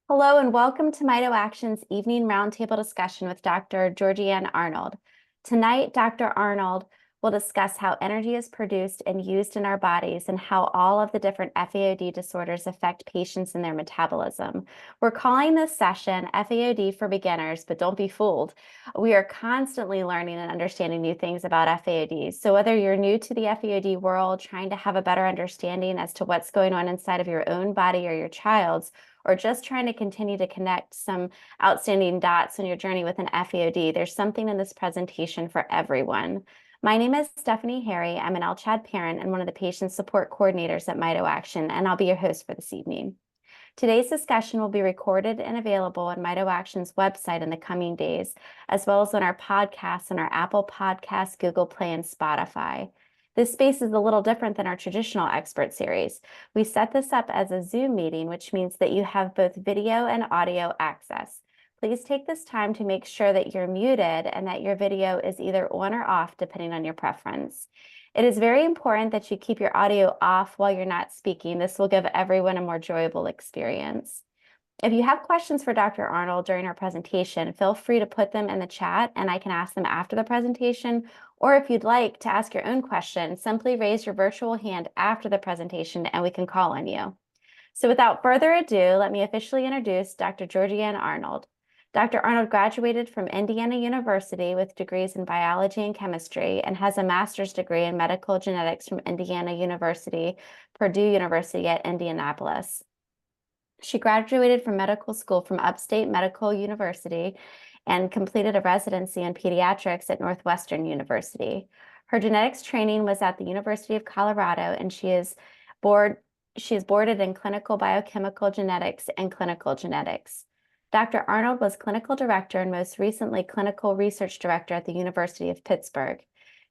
Hello and welcome to MitoAction's evening roundtable discussion with Dr. Georgianne Arnold. Tonight, Dr. Arnold will discuss how energy is produced and used in our bodies and how all of the different FAOD disorders affect patients and their metabolism. We're calling this session FAOD for Beginners, but don't be fooled. We are constantly learning and understanding new things about FAODs. So whether you're new to the FAOD world, trying to have a better understanding as to what's going on inside of your own body or your child's, or just trying to continue to connect some outstanding dots on your journey with an FAOD, there's something in this presentation for everyone. My name is Stephanie Harry. I'm an LCHAD parent and one of the patient support coordinators at MitoAction, and I'll be your host for this evening. Today's discussion will be recorded and available on MitoAction's website in the coming days, as well as on our podcasts on our Apple Podcasts, Google Play, and Spotify. This space is a little different than our traditional expert series. We set this up as a Zoom meeting, which means that you have both video and audio access. Please take this time to make sure that you're muted and that your video is either on or off, depending on your preference. It is very important that you keep your audio off while you're not speaking. This will give everyone a more enjoyable experience. If you have questions for Dr. Arnold during our presentation, feel free to put them in the chat and I can ask them after the presentation. Or if you'd like to ask your own question, simply raise your virtual hand after the presentation and we can call on you. So without further ado, let me officially introduce Dr. Georgianne Arnold. Dr. Arnold graduated from Indiana University with degrees in biology and chemistry and has a master's degree in medical genetics from Indiana University, Purdue University at Indianapolis. She graduated from medical school from Upstate Medical University and completed a residency in pediatrics at Northwestern University. Her genetics training was at the University of Colorado, and she is boarded in clinical biochemical genetics and clinical genetics. Dr. Arnold was clinical director and most recently clinical research director at the University of Pittsburgh.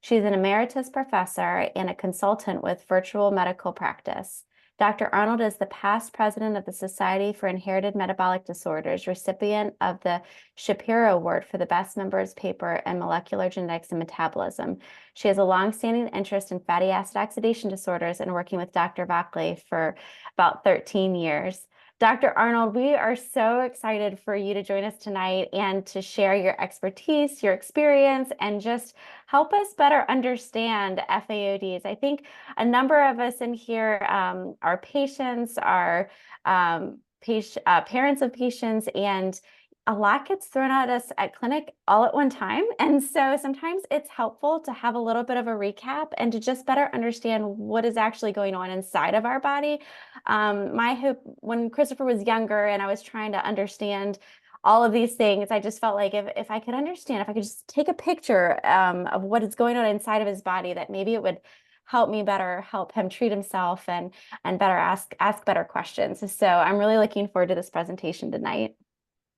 She's an emeritus professor and a consultant with virtual medical practice. Dr. Arnold is the past president of the Society for Inherited Metabolic Disorders, recipient of the Shapiro Award for the Best Members Paper in Molecular Genetics and Metabolism. She has a longstanding interest in fatty acid oxidation disorders and working with Dr. Vaclav for about 13 years. Dr. Arnold, we are so excited for you to join us tonight and to share your expertise, your experience, and just help us better understand FAODs. I think a number of us in here are patients, are parents of patients, and a lot gets thrown at us at clinic all at one time. And so sometimes it's helpful to have a little bit of a recap and to just better understand what is actually going on inside of our body. My hope when Christopher was younger and I was trying to understand all of these things, I just felt like if I could understand, if I could just take a picture of what is going on inside of his body, that maybe it would help me better help him treat himself and better ask better questions. So I'm really looking forward to this presentation tonight.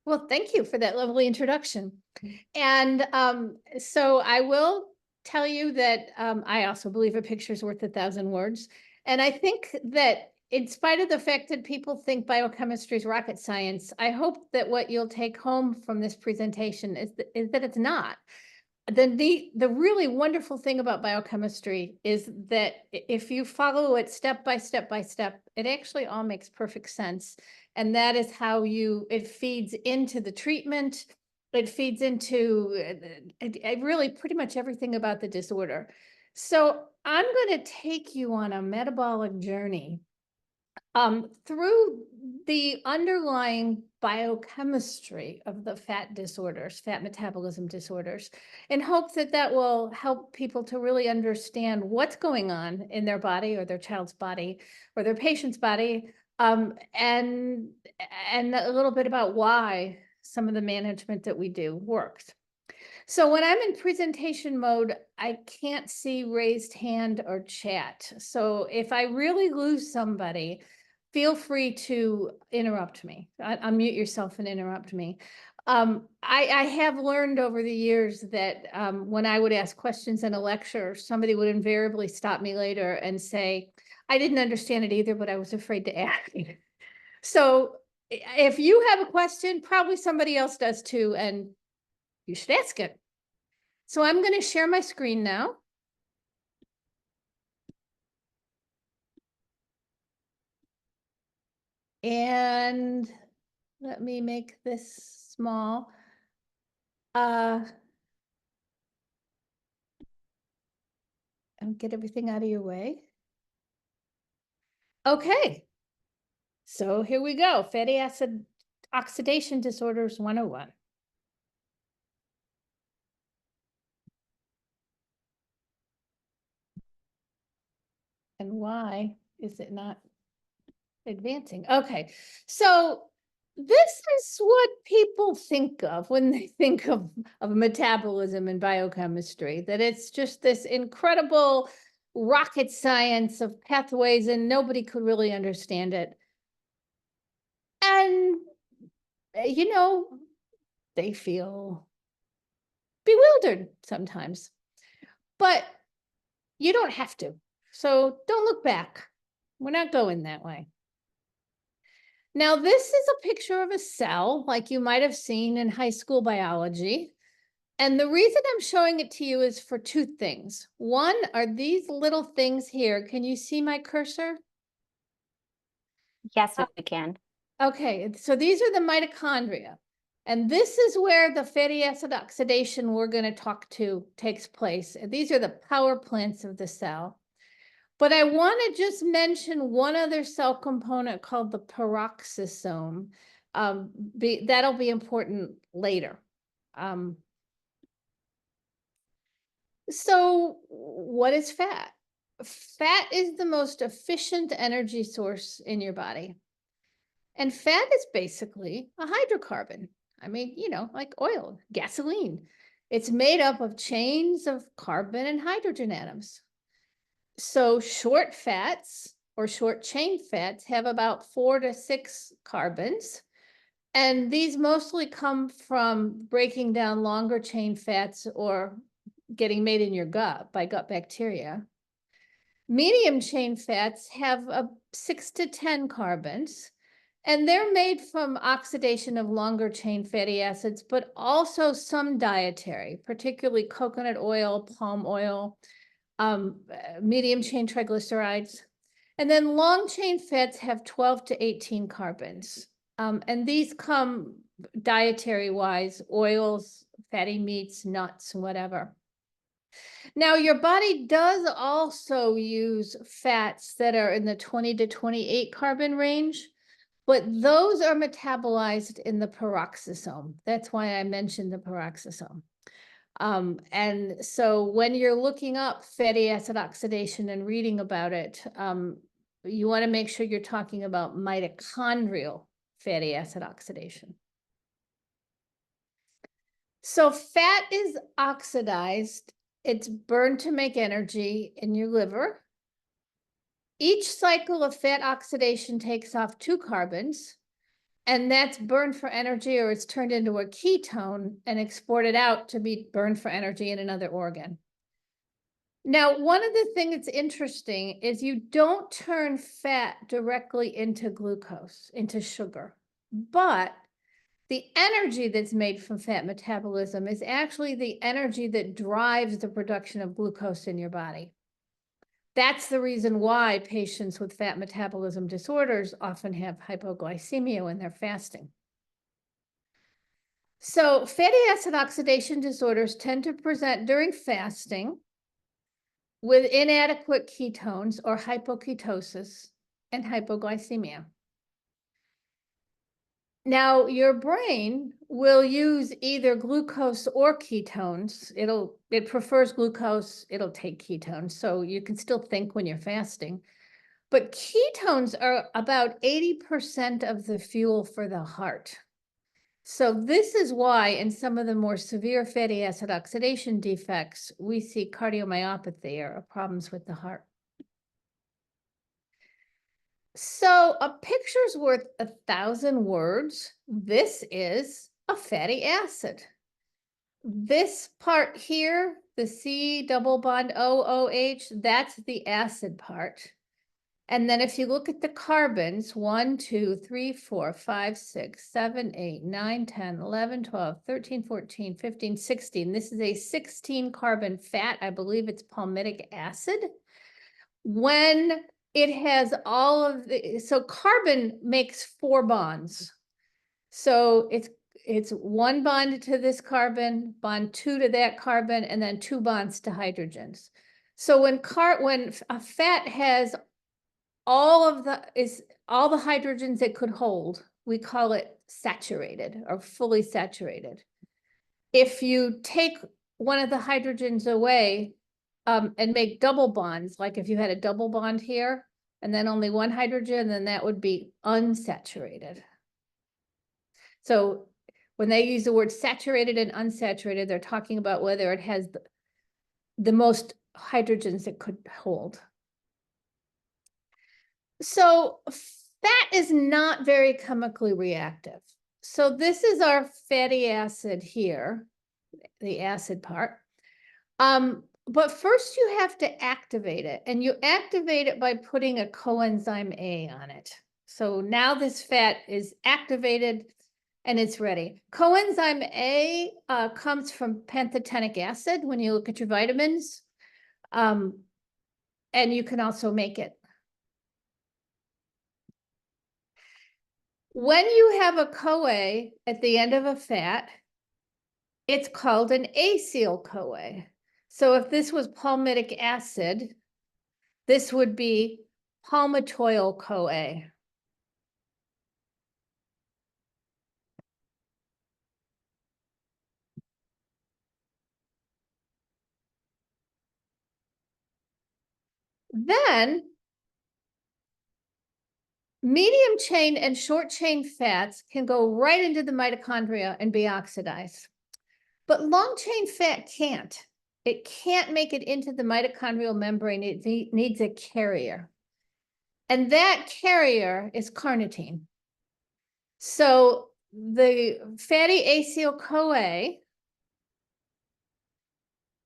Well, thank you for that lovely introduction. And so I will tell you that I also believe a picture is worth 1,000 words. And I think that in spite of the fact that people think biochemistry is rocket science, I hope that what you'll take home from this presentation is that it's not. The really wonderful thing about biochemistry is that if you follow it step by step by step, it actually all makes perfect sense. And that is how it feeds into the treatment. It feeds into really pretty much everything about the disorder. So I'm going to take you on a metabolic journey through the underlying biochemistry of the fat disorders, fat metabolism disorders, and hope that that will help people to really understand what's going on in their body or their child's body or their patient's body, and a little bit about why some of the management that we do works. So when I'm in presentation mode, I can't see raised hand or chat. So if I really lose somebody, feel free to interrupt me. Unmute yourself and interrupt me. I have learned over the years that when I would ask questions in a lecture, somebody would invariably stop me later and say, I didn't understand it either, but I was afraid to ask. So if you have a question, probably somebody else does too, and you should ask it. So I'm going to share my screen now. And let me make this small. And get everything out of your way. Okay. So here we go. Fatty acid oxidation disorders 101. And why is it not advancing? Okay. So this is what people think of when they think of metabolism and biochemistry, that it's just this incredible rocket science of pathways and nobody could really understand it. And, you know, they feel bewildered sometimes, but you don't have to. So don't look back. We're not going that way. Now, this is a picture of a cell like you might have seen in high school biology. And the reason I'm showing it to you is for two things. One are these little things here. Can you see my cursor? Yes, we can. Okay, so these are the mitochondria. And this is where the fatty acid oxidation we're going to talk to takes place. And these are the power plants of the cell. But I want to just mention one other cell component called the peroxisome. That'll be important later. So what is fat? Fat is the most efficient energy source in your body. And fat is basically a hydrocarbon. I mean, you know, like oil, gasoline. It's made up of chains of carbon and hydrogen atoms. So short fats or short chain fats have about 4 to 6 carbons. And these mostly come from breaking down longer chain fats or getting made in your gut by gut bacteria. Medium chain fats have 6 to 10 carbons. And they're made from oxidation of longer chain fatty acids, but also some dietary, particularly coconut oil, palm oil, medium chain triglycerides. And then long chain fats have 12 to 18 carbons. And these come dietary wise, oils, fatty meats, nuts, whatever. Now, your body does also use fats that are in the 20 to 28 carbon range. But those are metabolized in the peroxisome. That's why I mentioned the peroxisome. And so when you're looking up fatty acid oxidation and reading about it, you want to make sure you're talking about mitochondrial fatty acid oxidation. So fat is oxidized. It's burned to make energy in your liver. Each cycle of fat oxidation takes off 2 carbons. And that's burned for energy, or it's turned into a ketone and exported out to be burned for energy in another organ. Now, one of the things that's interesting is you don't turn fat directly into glucose, into sugar, but the energy that's made from fat metabolism is actually the energy that drives the production of glucose in your body. That's the reason why patients with fat metabolism disorders often have hypoglycemia when they're fasting. So fatty acid oxidation disorders tend to present during fasting with inadequate ketones or hypoketosis and hypoglycemia. Now, your brain will use either glucose or ketones. It prefers glucose, it'll take ketones, so you can still think when you're fasting. But ketones are about 80% of the fuel for the heart. So this is why in some of the more severe fatty acid oxidation defects, we see cardiomyopathy or problems with the heart. So a picture's worth 1,000 words. This is a fatty acid. This part here, the C double bond OOH, that's the acid part. And then if you look at the carbons, 1, 2, 3, 4, 5, 6, 7, 8, 9, 10, 11, 12, 13, 14, 15, 16. This is a 16 carbon fat. I believe it's palmitic acid. When it has all of the, so carbon makes 4 bonds. So it's one bond to this carbon, bond 2 to that carbon, and then 2 bonds to hydrogens. So when a fat has all the hydrogens it could hold, we call it saturated or fully saturated. If you take one of the hydrogens away and make double bonds, like if you had a double bond here and then only one hydrogen, then that would be unsaturated. So when they use the word saturated and unsaturated, they're talking about whether it has the most hydrogens it could hold. So fat is not very chemically reactive. So this is our fatty acid here, the acid part. But first you have to activate it, and you activate it by putting a coenzyme A on it. So now this fat is activated and it's ready. Coenzyme A comes from pantothenic acid when you look at your vitamins, and you can also make it. When you have a CoA at the end of a fat, it's called an acyl CoA. So if this was palmitic acid, this would be palmitoyl CoA. Then medium chain and short chain fats can go right into the mitochondria and be oxidized. But long chain fat can't. It can't make it into the mitochondrial membrane. It needs a carrier. And that carrier is carnitine. So the fatty acyl CoA,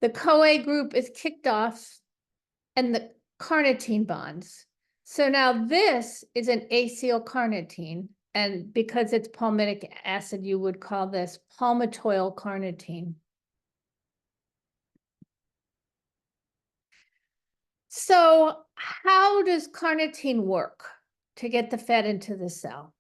the CoA group is kicked off and the carnitine bonds. So now this is an acyl carnitine. And because it's palmitic acid, you would call this palmitoyl carnitine. So how does carnitine work to get the fat into the cell?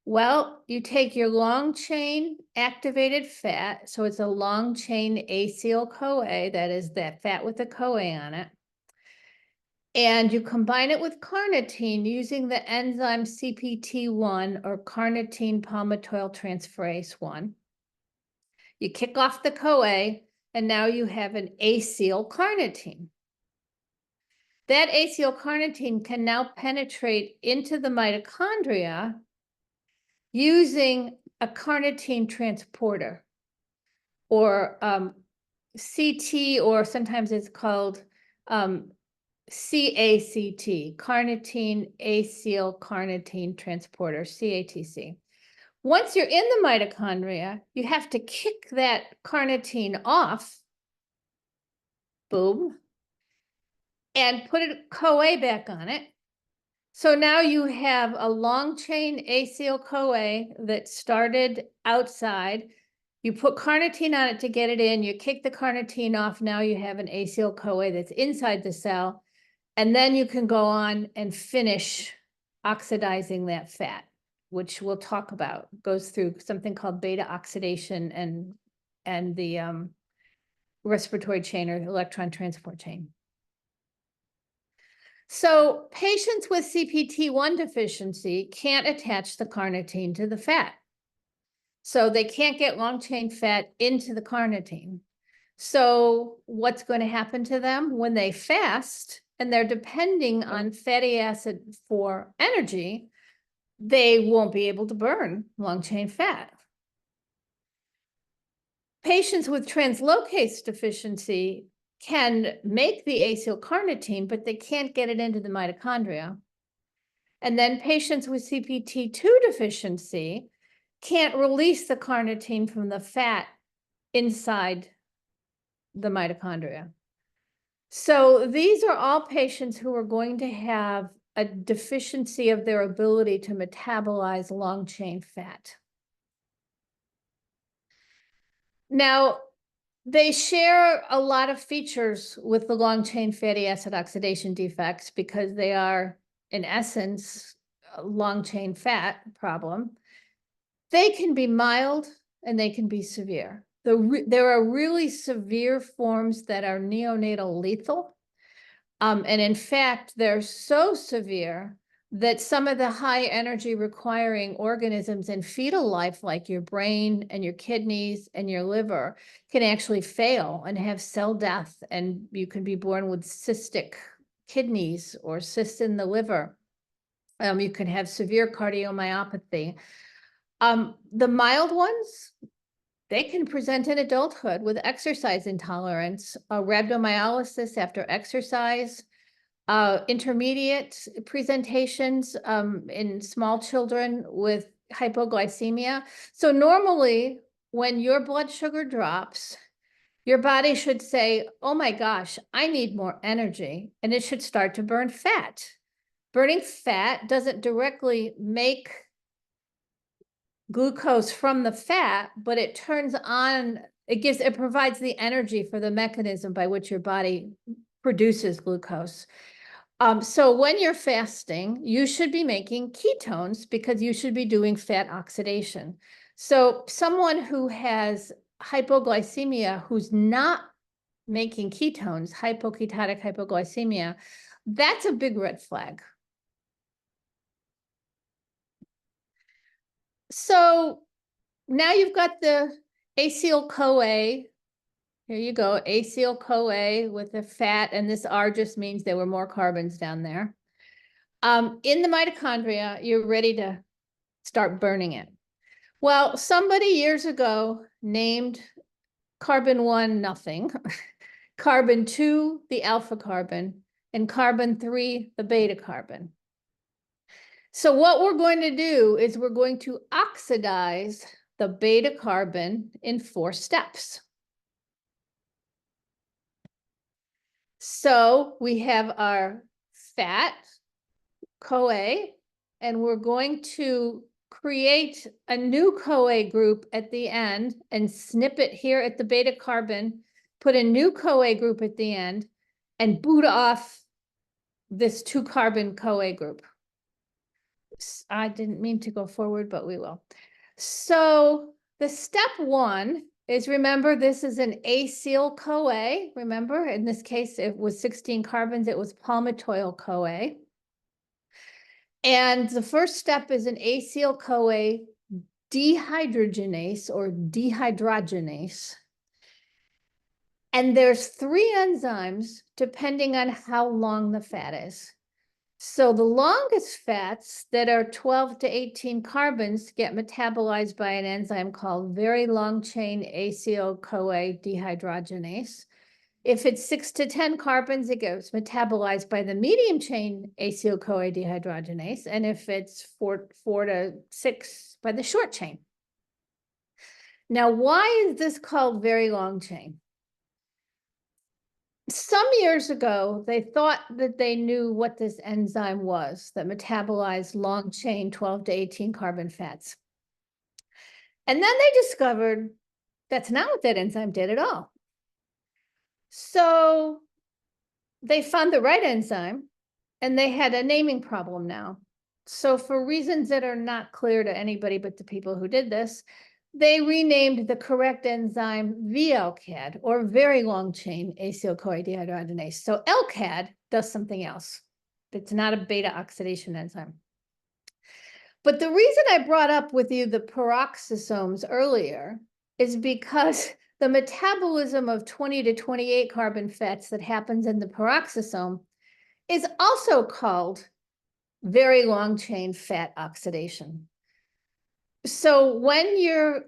Well, you take your long chain activated fat, so it's a long chain acyl CoA, that is that fat with the CoA on it, and you combine it with carnitine using the enzyme CPT1 or carnitine palmitoyl transferase 1. You kick off the CoA, and now you have an acyl carnitine. That acyl carnitine can now penetrate into the mitochondria using a carnitine transporter, or CT, or sometimes it's called CACT, carnitine acyl carnitine transporter, CATC. Once you're in the mitochondria, you have to kick that carnitine off, boom, and put a CoA back on it. So now you have a long chain acyl CoA that started outside. You put carnitine on it to get it in. You kick the carnitine off. Now you have an acyl CoA that's inside the cell. And then you can go on and finish oxidizing that fat, which we'll talk about. Goes through something called beta oxidation and the respiratory chain or electron transport chain. So patients with CPT1 deficiency can't attach the carnitine to the fat. So they can't get long chain fat into the carnitine. So what's going to happen to them when they fast and they're depending on fatty acid for energy? They won't be able to burn long chain fat. Patients with translocase deficiency can make the acyl carnitine, but they can't get it into the mitochondria. And then patients with CPT2 deficiency can't release the carnitine from the fat inside the mitochondria. So these are all patients who are going to have a deficiency of their ability to metabolize long chain fat. Now, they share a lot of features with the long chain fatty acid oxidation defects because they are, in essence, a long chain fat problem. They can be mild and they can be severe. There are really severe forms that are neonatal lethal. And in fact, they're so severe that some of the high energy requiring organisms in fetal life, like your brain and your kidneys and your liver, can actually fail and have cell death. And you can be born with cystic kidneys or cysts in the liver. You can have severe cardiomyopathy. The mild ones, they can present in adulthood with exercise intolerance, rhabdomyolysis after exercise, intermediate presentations in small children with hypoglycemia. So normally, when your blood sugar drops, your body should say, oh my gosh, I need more energy, and it should start to burn fat. Burning fat doesn't directly make glucose from the fat, but it turns on, it provides the energy for the mechanism by which your body produces glucose. So when you're fasting, you should be making ketones because you should be doing fat oxidation. So someone who has hypoglycemia, who's not making ketones, hypoketotic hypoglycemia, that's a big red flag. So now you've got the acyl-CoA. Here you go, acyl-CoA with the fat, and this R just means there were more carbons down there. In the mitochondria, you're ready to start burning it. Well, somebody years ago named carbon 1 nothing, carbon 2 the alpha carbon, and carbon 3 the beta carbon. So what we're going to do is we're going to oxidize the beta carbon in 4 steps. So we have our fat, CoA, and we're going to create a new CoA group at the end and snip it here at the beta carbon, put a new CoA group at the end, and boot off this 2-carbon CoA group. I didn't mean to go forward, but we will. So the step 1 is, remember, this is an acyl-CoA. Remember, in this case, it was 16 carbons. It was palmitoyl-CoA. And the first step is an acyl-CoA dehydrogenase or dehydrogenase. And there's 3 enzymes depending on how long the fat is. So the longest fats that are 12 to 18 carbons get metabolized by an enzyme called very long chain acyl-CoA dehydrogenase. If it's 6 to 10 carbons, it gets metabolized by the medium chain acyl-CoA dehydrogenase. And if it's 4 to 6, by the short chain. Now, why is this called very long chain? Some years ago, they thought that they knew what this enzyme was that metabolized long chain 12 to 18 carbon fats. And then they discovered that's not what that enzyme did at all. So they found the right enzyme, and they had a naming problem now. So for reasons that are not clear to anybody but the people who did this, they renamed the correct enzyme VLCAD, or very long chain acyl-CoA dehydrogenase. So LCAD does something else. It's not a beta oxidation enzyme. But the reason I brought up with you the peroxisomes earlier is because the metabolism of 20 to 28 carbon fats that happens in the peroxisome is also called very long chain fat oxidation. So when you're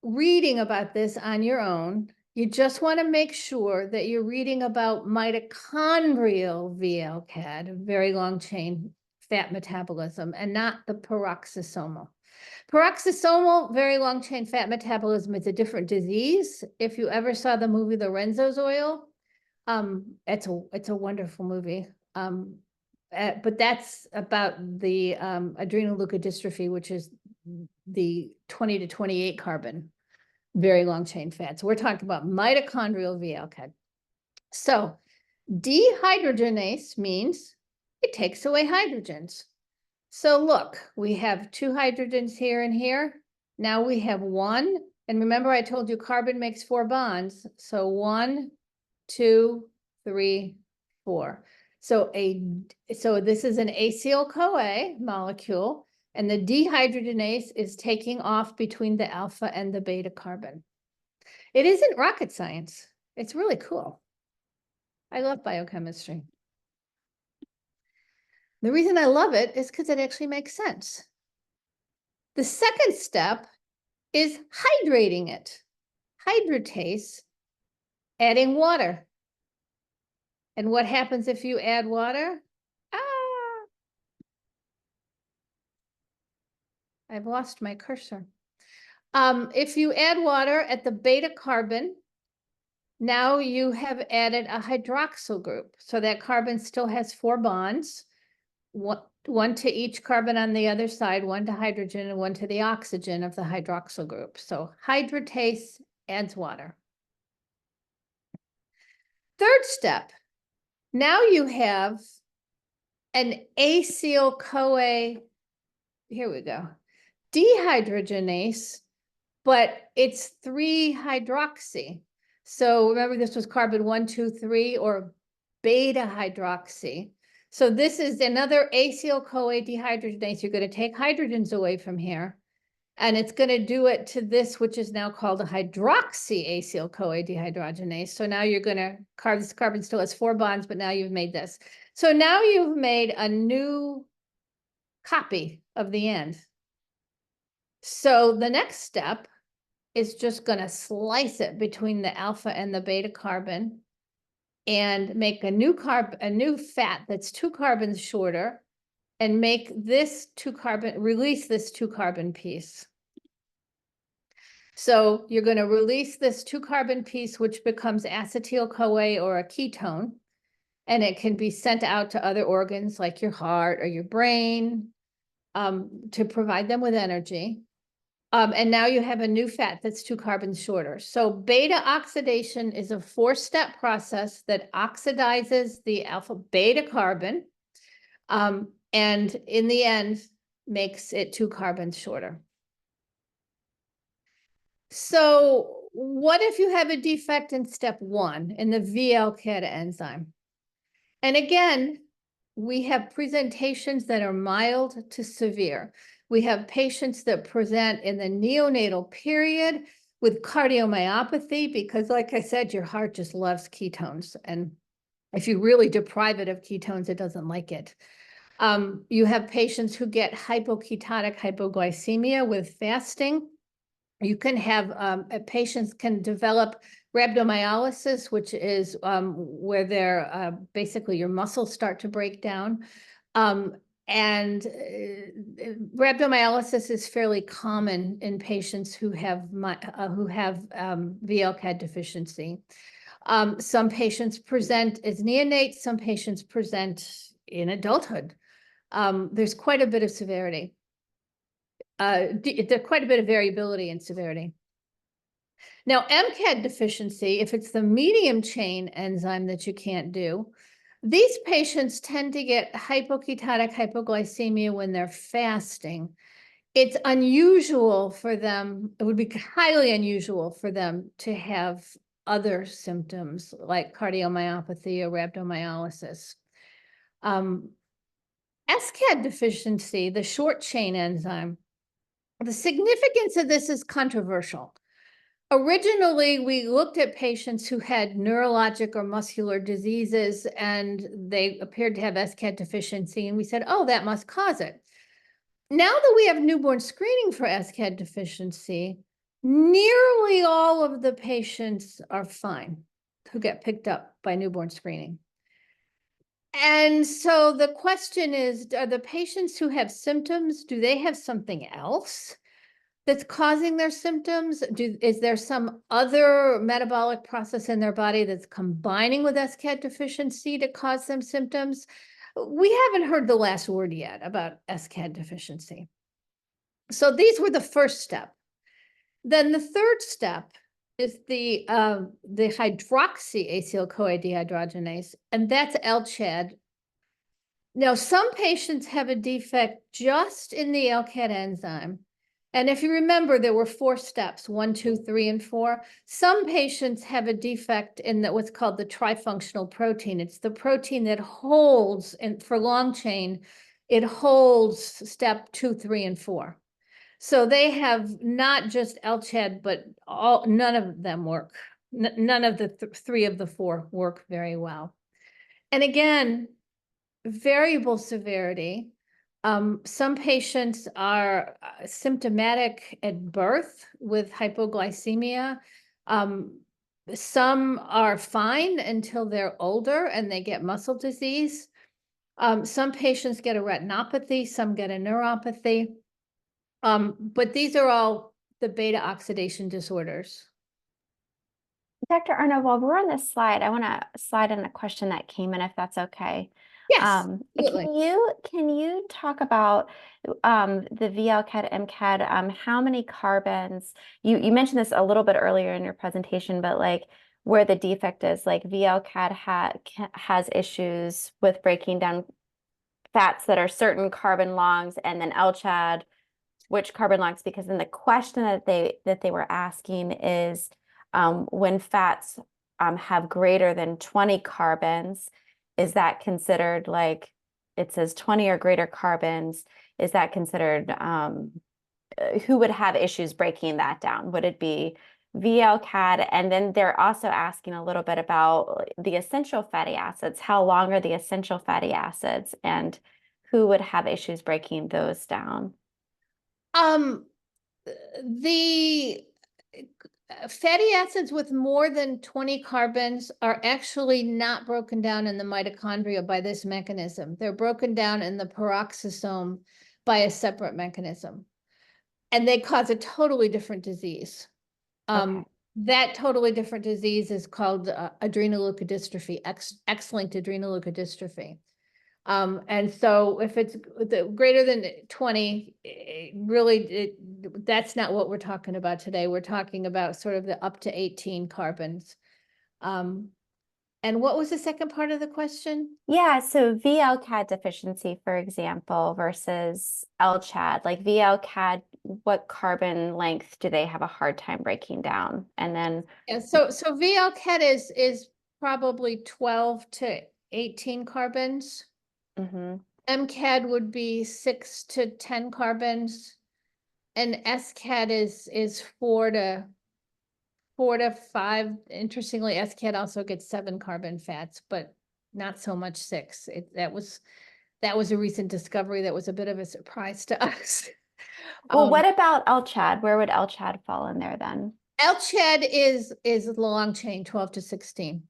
reading about this on your own, you just want to make sure that you're reading about mitochondrial VLCAD, very long chain fat metabolism, and not the peroxisomal. Peroxisomal very long chain fat metabolism is a different disease. If you ever saw the movie The Renzo's Oil, it's a wonderful movie. But that's about the adrenoleukodystrophy, which is the 20 to 28 carbon very long chain fats. We're talking about mitochondrial VLCAD. So dehydrogenase means it takes away hydrogens. So look, we have 2 hydrogens here and here. Now we have 1, and remember I told you carbon makes 4 bonds. So 1, 2, 3, 4. So this is an acyl-CoA molecule, and the dehydrogenase is taking off between the alpha and the beta carbon. It isn't rocket science. It's really cool. I love biochemistry. The reason I love it is because it actually makes sense. The second step is hydrating it. Hydratase, adding water. And what happens if you add water? I've lost my cursor. If you add water at the beta carbon, now you have added a hydroxyl group. So that carbon still has 4 bonds, one to each carbon on the other side, 1 to hydrogen and 1 to the oxygen of the hydroxyl group. So hydratase adds water. Third step, now you have an acyl-CoA, here we go, dehydrogenase, but it's 3-hydroxy. So remember, this was carbon 1, 2, 3, or beta hydroxy. So this is another acyl-CoA dehydrogenase. You're going to take hydrogens away from here, and it's going to do it to this, which is now called a hydroxy acyl-CoA dehydrogenase. So now you're going to carve this carbon still has 4 bonds, but now you've made this. So now you've made a new copy of the end. So the next step is just going to slice it between the alpha and the beta carbon and make a new fat that's 2 carbons shorter, and make this 2 carbon, release this 2 carbon piece. So you're going to release this 2 carbon piece, which becomes acetyl-CoA or a ketone, and it can be sent out to other organs like your heart or your brain to provide them with energy. And now you have a new fat that's 2 carbons shorter. So beta oxidation is a 4-step process that oxidizes the alpha beta carbon, and in the end makes it 2 carbons shorter. So what if you have a defect in step 1 in the VLCAD enzyme? And again, we have presentations that are mild to severe. We have patients that present in the neonatal period with cardiomyopathy because, like I said, your heart just loves ketones. And if you really deprive it of ketones, it doesn't like it. You have patients who get hypoketotic hypoglycemia with fasting. You can have patients can develop rhabdomyolysis, which is where they're basically your muscles start to break down. Rhabdomyolysis is fairly common in patients who have VLCAD deficiency. Some patients present as neonates, some patients present in adulthood. There's quite a bit of severity. There's quite a bit of variability in severity. Now, MCAD deficiency, if it's the medium chain enzyme that you can't do, these patients tend to get hypoketotic hypoglycemia when they're fasting. It's unusual for them, it would be highly unusual for them to have other symptoms like cardiomyopathy or rhabdomyolysis. SCAD deficiency, the short chain enzyme, the significance of this is controversial. Originally, we looked at patients who had neurologic or muscular diseases, and they appeared to have SCAD deficiency, and we said, oh, that must cause it. Now that we have newborn screening for SCAD deficiency, nearly all of the patients are fine who get picked up by newborn screening. And so the question is, are the patients who have symptoms, do they have something else that's causing their symptoms? Is there some other metabolic process in their body that's combining with SCAD deficiency to cause them symptoms? We haven't heard the last word yet about SCAD deficiency. So these were the first step. Then the third step is the hydroxy acyl-CoA dehydrogenase, and that's LCHAD. Now, some patients have a defect just in the LCAD enzyme, And if you remember, there were 4 steps, 1, 2, 3, and 4. Some patients have a defect in what's called the trifunctional protein. It's the protein that holds, and for long chain, it holds step 2, 3, and 4. So they have not just LCHAD, but none of them work. None of the 3 of the 4 work very well. And again, variable severity. Some patients are symptomatic at birth with hypoglycemia. Some are fine until they're older and they get muscle disease. Some patients get a retinopathy, some get a neuropathy. But these are all the beta oxidation disorders. Dr. Arnold, while we're on this slide, I want to slide in a question that came in, if that's okay. Yes, absolutely. Can you talk about the VLCAD, MCAD, how many carbons? You mentioned this a little bit earlier in your presentation, but like where the defect is, like VLCAD has issues with breaking down fats that are certain carbon longs, and then LCHAD, which carbon longs? Because then the question that they were asking is when fats have greater than 20 carbons, is that considered, like it says 20 or greater carbons, is that considered, who would have issues breaking that down? Would it be VLCAD? And then they're also asking a little bit about the essential fatty acids. How long are the essential fatty acids, and who would have issues breaking those down? The fatty acids with more than 20 carbons are actually not broken down in the mitochondria by this mechanism. They're broken down in the peroxisome by a separate mechanism. And they cause a totally different disease. Okay. That totally different disease is called adrenoleukodystrophy, X-linked adrenoleukodystrophy. And so if it's greater than 20, that's not what we're talking about today. We're talking about sort of the up to 18 carbons. And what was the second part of the question? Yeah, so VLCAD deficiency, for example, versus LCHAD, like VLCAD, what carbon length do they have a hard time breaking down? And then, Yeah, so VLCAT is probably 12 to 18 carbons. mhm. MCAD would be 6 to 10 carbons, and SCAD is 4 to 5. Interestingly, SCAD also gets 7 carbon fats, but not so much 6. That was a recent discovery that was a bit of a surprise to us. Well, what about LCHAD? Where would LCHAD fall in there then? LCHAD is long chain, 12 to 16.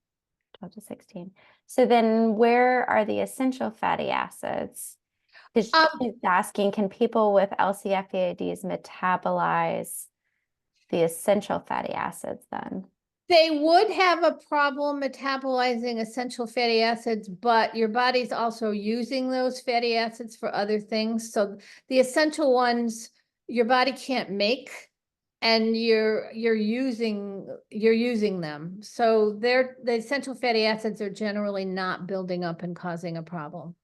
12 to 16. So then where are the essential fatty acids? Because she's asking, can people with LCFAODs metabolize the essential fatty acids then? They would have a problem metabolizing essential fatty acids, but your body's also using those fatty acids for other things. So the essential ones your body can't make, and you're using them. So the essential fatty acids are generally not building up and causing a problem.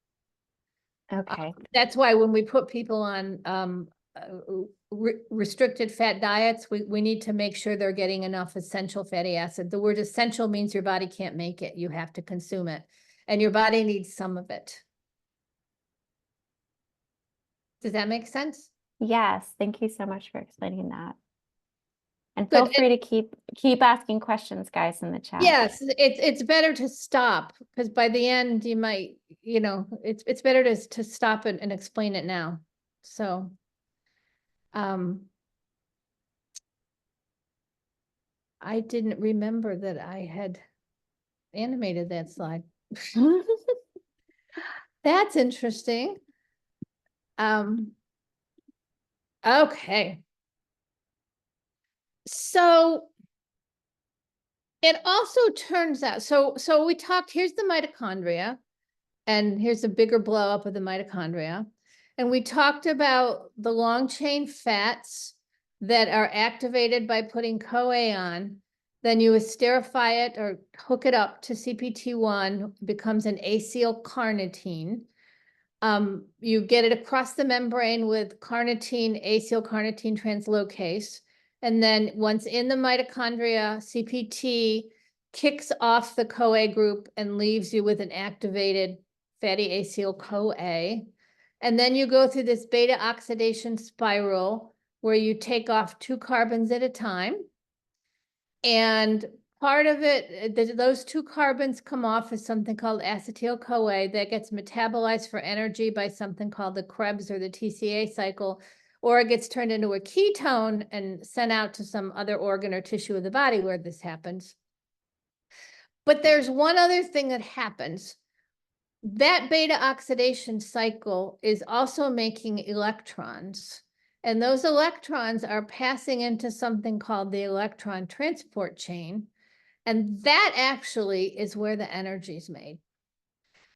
Okay. That's why when we put people on restricted fat diets, we need to make sure they're getting enough essential fatty acid. The word essential means your body can't make it. You have to consume it, and your body needs some of it. Does that make sense? Yes, thank you so much for explaining that. And feel Good. free to keep asking questions, guys, in the chat. Yes, it's better to stop, because by the end you might, it's better to stop it and explain it now. So, I didn't remember that I had animated that slide. That's interesting. Okay. So it also turns out, so we talked, here's the mitochondria, and here's a bigger blow up of the mitochondria. And we talked about the long chain fats that are activated by putting CoA on. Then you esterify it or hook it up to CPT1, becomes an acyl carnitine. You get it across the membrane with carnitine, acylcarnitine translocase. And then once in the mitochondria, CPT kicks off the CoA group and leaves you with an activated fatty acyl-CoA. And then you go through this beta oxidation spiral where you take off 2 carbons at a time. And part of it, those 2 carbons come off as something called acetyl-CoA that gets metabolized for energy by something called the Krebs or the TCA cycle, or it gets turned into a ketone and sent out to some other organ or tissue of the body where this happens. But there's one other thing that happens. That beta oxidation cycle is also making electrons. And those electrons are passing into something called the electron transport chain. And that actually is where the energy is made.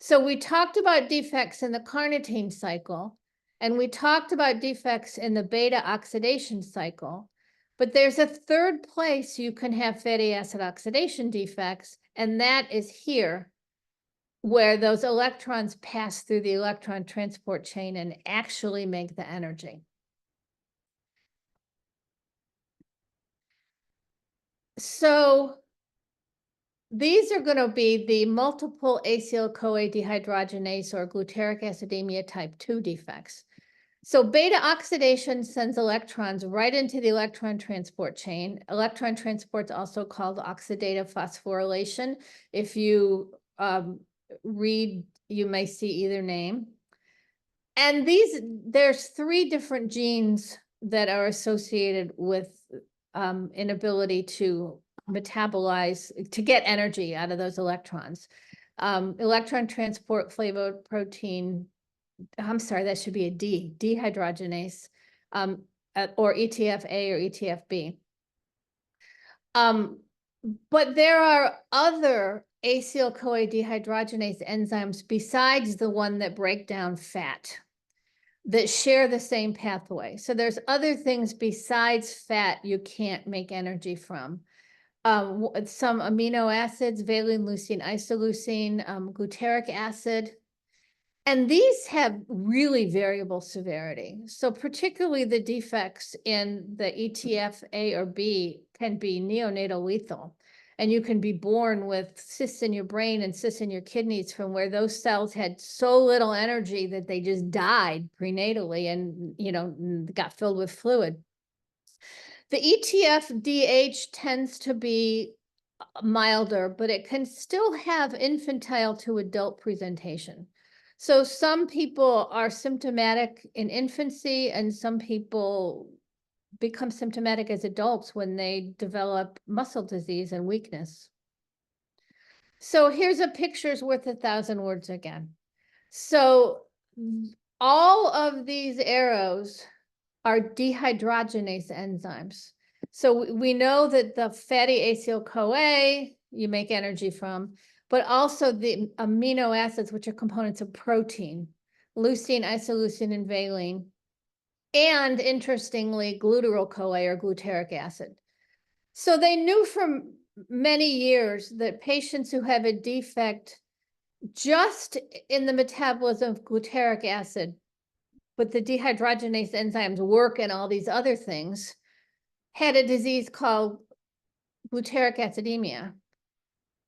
So we talked about defects in the carnitine cycle, and we talked about defects in the beta oxidation cycle. But there's a third place you can have fatty acid oxidation defects, and that is here, where those electrons pass through the electron transport chain and actually make the energy. So these are going to be the multiple acyl-CoA dehydrogenase or glutaric acidemia type 2 defects. So beta oxidation sends electrons right into the electron transport chain. Electron transport is also called oxidative phosphorylation. If you read, you may see either name. And there's 3 different genes that are associated with inability to metabolize, to get energy out of those electrons. Electron transport flavoprotein, I'm sorry, that should be a D, dehydrogenase, or ETFA or ETFB. But there are other acyl-CoA dehydrogenase enzymes besides the one that break down fat that share the same pathway. So there's other things besides fat you can't make energy from. Some amino acids, valine, leucine, isoleucine, glutaric acid. And these have really variable severity. So particularly the defects in the ETF-A or B can be neonatal lethal. And you can be born with cysts in your brain and cysts in your kidneys from where those cells had so little energy that they just died prenatally and, you know, got filled with fluid. The ETF-DH tends to be milder, but it can still have infantile to adult presentation. So some people are symptomatic in infancy, and some people become symptomatic as adults when they develop muscle disease and weakness. So here's a picture's worth 1,000 words again. So all of these arrows are dehydrogenase enzymes. So we know that the fatty acyl-CoA you make energy from, but also the amino acids, which are components of protein, leucine, isoleucine, and valine, and interestingly, gluteryl-CoA or glutaric acid. So they knew for many years that patients who have a defect just in the metabolism of glutaric acid, but the dehydrogenase enzymes work and all these other things, had a disease called glutaric acidemia.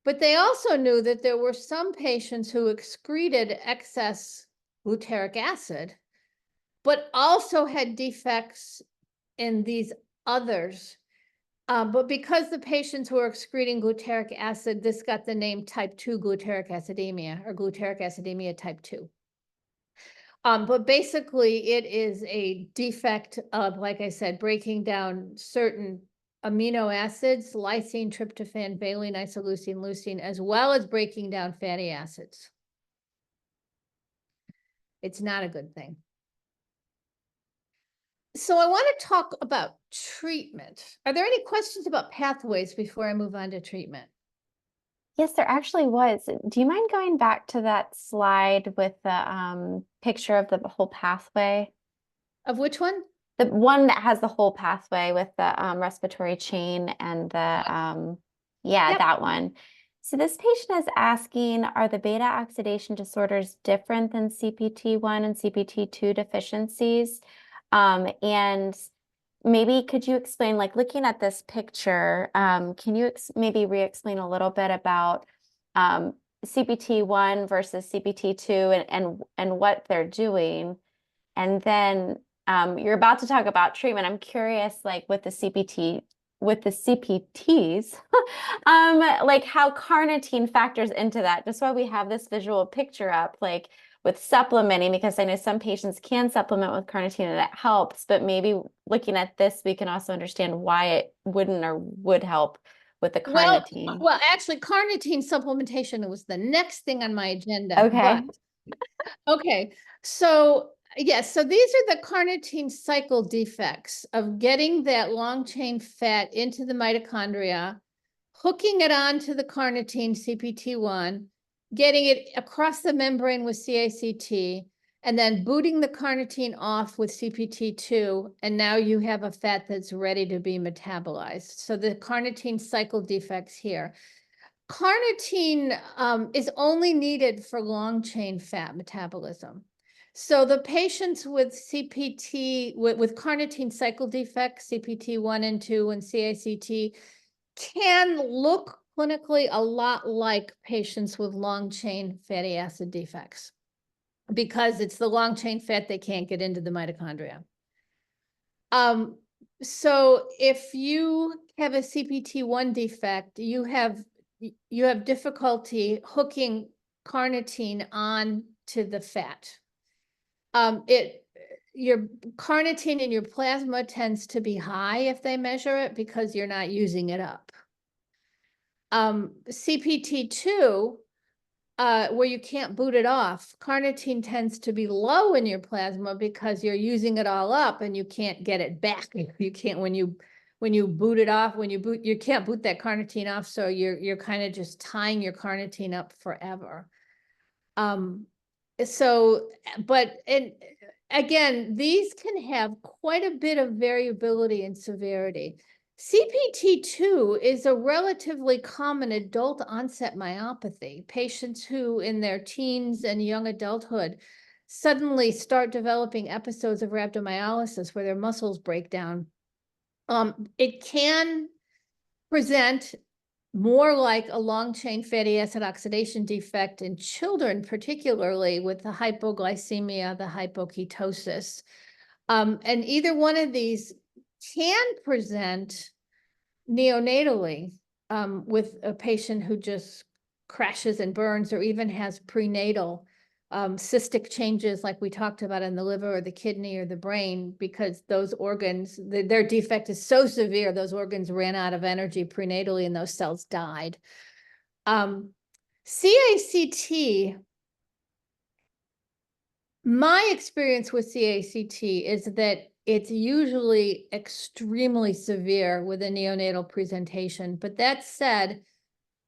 But they also knew that there were some patients who excreted excess glutaric acid, but also had defects in these others. But because the patients were excreting glutaric acid, this got the name type 2 glutaric acidemia or glutaric acidemia type 2. But basically, it is a defect of, like I said, breaking down certain amino acids, lysine, tryptophan, valine, isoleucine, leucine, as well as breaking down fatty acids. It's not a good thing. So I want to talk about treatment. Are there any questions about pathways before I move on to treatment? Yes, there actually was. Do you mind going back to that slide with the picture of the whole pathway? Of which one? The one that has the whole pathway with the respiratory chain and the, yeah, Yep. that one. So this patient is asking, are the beta oxidation disorders different than CPT1 and CPT2 deficiencies? And maybe could you explain, like looking at this picture, can you maybe re-explain a little bit about CPT1 versus CPT2 and what they're doing? And then you're about to talk about treatment. I'm curious, like with the CPTs, like how carnitine factors into that, just why we have this visual picture up, like with supplementing, because I know some patients can supplement with carnitine and it helps, but maybe looking at this, we can also understand why it wouldn't or would help with the Well, carnitine. well, actually, carnitine supplementation was the next thing on my agenda, but Okay. okay. So yes, so these are the carnitine cycle defects of getting that long chain fat into the mitochondria, hooking it onto the carnitine CPT1, getting it across the membrane with CACT, and then booting the carnitine off with CPT2, and now you have a fat that's ready to be metabolized. So the carnitine cycle defects here. Carnitine is only needed for long chain fat metabolism. So the patients with CPT, with carnitine cycle defects, CPT1 and 2 and CACT, can look clinically a lot like patients with long chain fatty acid defects because it's the long chain fat that can't get into the mitochondria. So if you have a CPT1 defect, you have difficulty hooking carnitine on to the fat. Your carnitine in your plasma tends to be high if they measure it because you're not using it up. CPT2, where you can't boot it off, carnitine tends to be low in your plasma because you're using it all up and you can't get it back. You can't when you boot it off, you can't boot that carnitine off, so you're kind of just tying your carnitine up forever. And again, these can have quite a bit of variability and severity. CPT2 is a relatively common adult onset myopathy. Patients who in their teens and young adulthood suddenly start developing episodes of rhabdomyolysis where their muscles break down. It can present more like a long chain fatty acid oxidation defect in children, particularly with the hypoglycemia, the hypoketosis. And either one of these can present neonatally with a patient who just crashes and burns or even has prenatal cystic changes like we talked about in the liver or the kidney or the brain, because those organs, their defect is so severe, those organs ran out of energy prenatally and those cells died. CACT, my experience with CACT is that it's usually extremely severe with a neonatal presentation. But that said,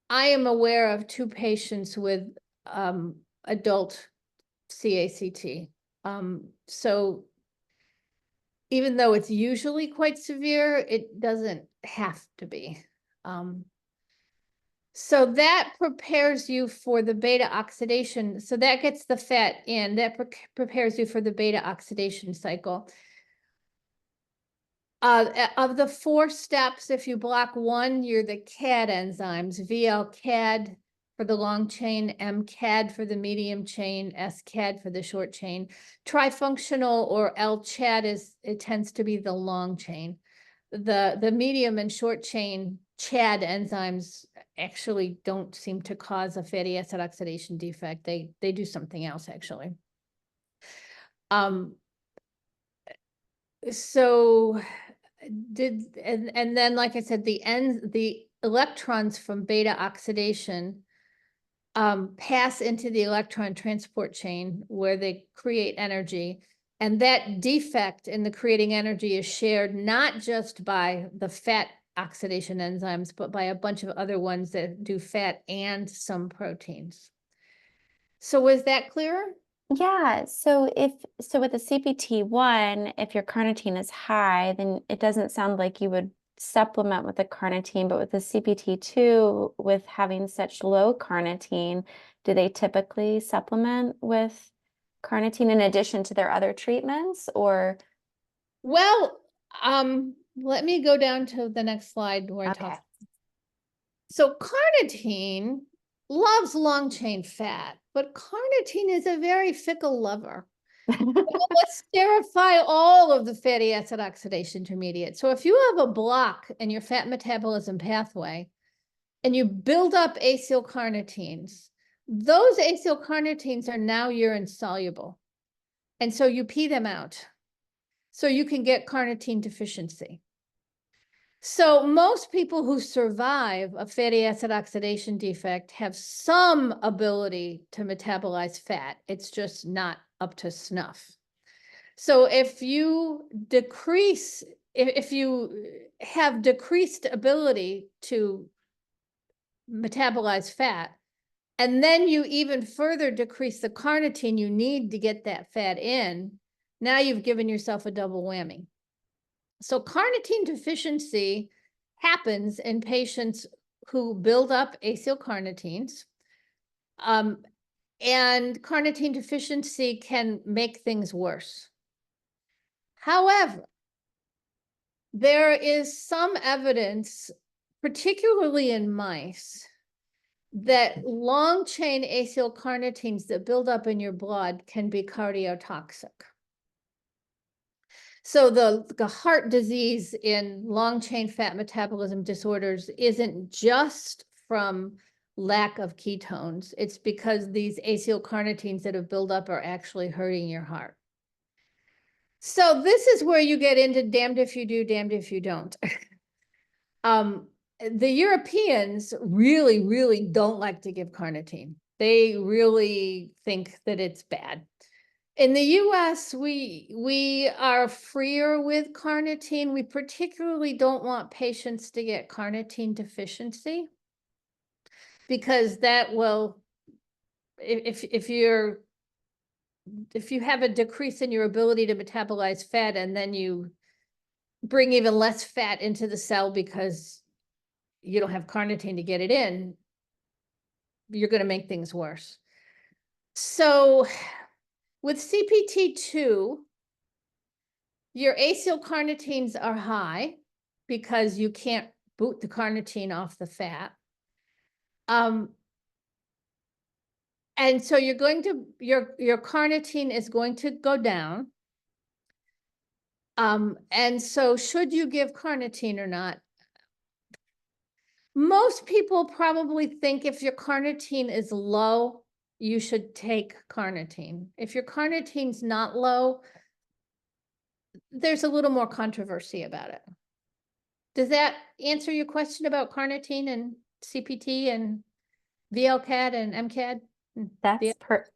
I am aware of 2 patients with adult CACT. So even though it's usually quite severe, it doesn't have to be. So that prepares you for the beta oxidation. So that gets the fat in, that prepares you for the beta oxidation cycle. Of the 4 steps, if you block 1, you're the CAD enzymes, VL-CAD for the long chain, M-CAD for the medium chain, S-CAD for the short chain. Trifunctional or L-CHAD it tends to be the long chain. The medium and short chain CHAD enzymes actually don't seem to cause a fatty acid oxidation defect. They do something else actually. So and then, like I said, the electrons from beta oxidation pass into the electron transport chain where they create energy. And that defect in the creating energy is shared not just by the fat oxidation enzymes, but by a bunch of other ones that do fat and some proteins. So was that clearer? Yeah, so with the CPT1, if your carnitine is high, then it doesn't sound like you would supplement with the carnitine, but with the CPT2, with having such low carnitine, do they typically supplement with carnitine in addition to their other treatments, or? Well, let me go down to the next slide where I Okay. talk. So carnitine loves long chain fat, but carnitine is a very fickle lover. Let's sterify all of the fatty acid oxidation intermediate. So if you have a block in your fat metabolism pathway and you build up acylcarnitines, those acylcarnitines are now urine soluble. And so you pee them out. So you can get carnitine deficiency. So most people who survive a fatty acid oxidation defect have some ability to metabolize fat. It's just not up to snuff. So if you decrease, if you have decreased ability to metabolize fat, and then you even further decrease the carnitine you need to get that fat in, now you've given yourself a double whammy. So carnitine deficiency happens in patients who build up acylcarnitines. And carnitine deficiency can make things worse. However, there is some evidence, particularly in mice, that long chain acylcarnitines that build up in your blood can be cardiotoxic. So the heart disease in long chain fat metabolism disorders isn't just from lack of ketones. It's because these acylcarnitines that have built up are actually hurting your heart. So this is where you get into damned if you do, damned if you don't. The Europeans really, really don't like to give carnitine. They really think that it's bad. In the US, we are freer with carnitine. We particularly don't want patients to get carnitine deficiency because that will, if you have a decrease in your ability to metabolize fat and then you bring even less fat into the cell because you don't have carnitine to get it in, you're going to make things worse. So with CPT2, your acylcarnitines are high because you can't boot the carnitine off the fat. And so you're going to, your carnitine is going to go down. And so should you give carnitine or not? Most people probably think if your carnitine is low, you should take carnitine. If your carnitine's not low, there's a little more controversy about it. Does that answer your question about carnitine and CPT and VLCAD and MCAD?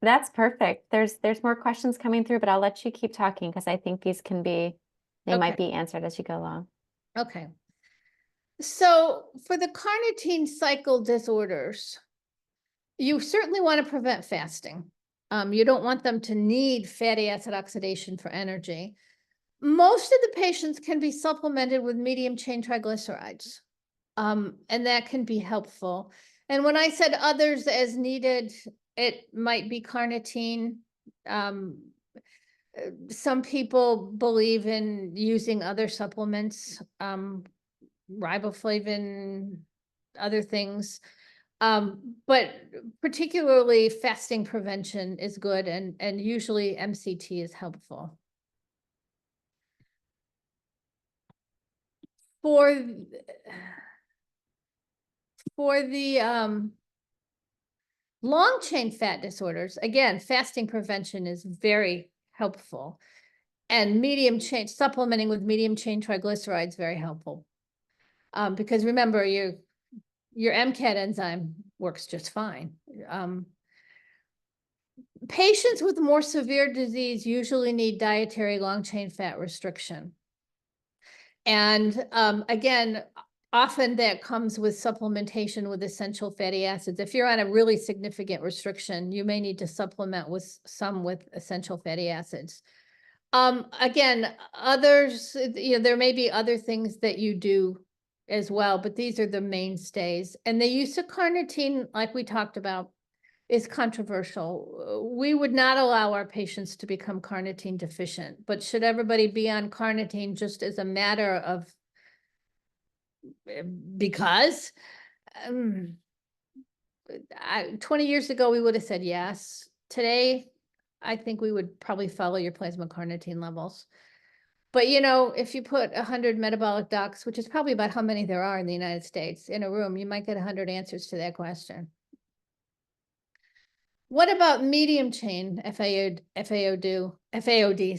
That's perfect. There's more questions coming through, but I'll let you keep talking because I think these they might be answered as you go along. Okay. So for the carnitine cycle disorders, you certainly want to prevent fasting. You don't want them to need fatty acid oxidation for energy. Most of the patients can be supplemented with medium chain triglycerides, and that can be helpful. And when I said others as needed, it might be carnitine. Some people believe in using other supplements, riboflavin, other things. But particularly fasting prevention is good, and usually MCT is helpful. For the long chain fat disorders, again, fasting prevention is very helpful, and medium chain supplementing with medium chain triglycerides very helpful. Because remember, your MCAD enzyme works just fine. Patients with more severe disease usually need dietary long chain fat restriction. And again, often that comes with supplementation with essential fatty acids. If you're on a really significant restriction, you may need to supplement with essential fatty acids. Again, others, there may be other things that you do as well, but these are the mainstays. And the use of carnitine, like we talked about, is controversial. We would not allow our patients to become carnitine deficient, but should everybody be on carnitine just as a matter of because 20 years ago, we would have said yes. Today, I think we would probably follow your plasma carnitine levels. But you know, if you put 100 metabolic docs, which is probably about how many there are in the United States, in a room, you might get 100 answers to that question. What about medium chain FAOD,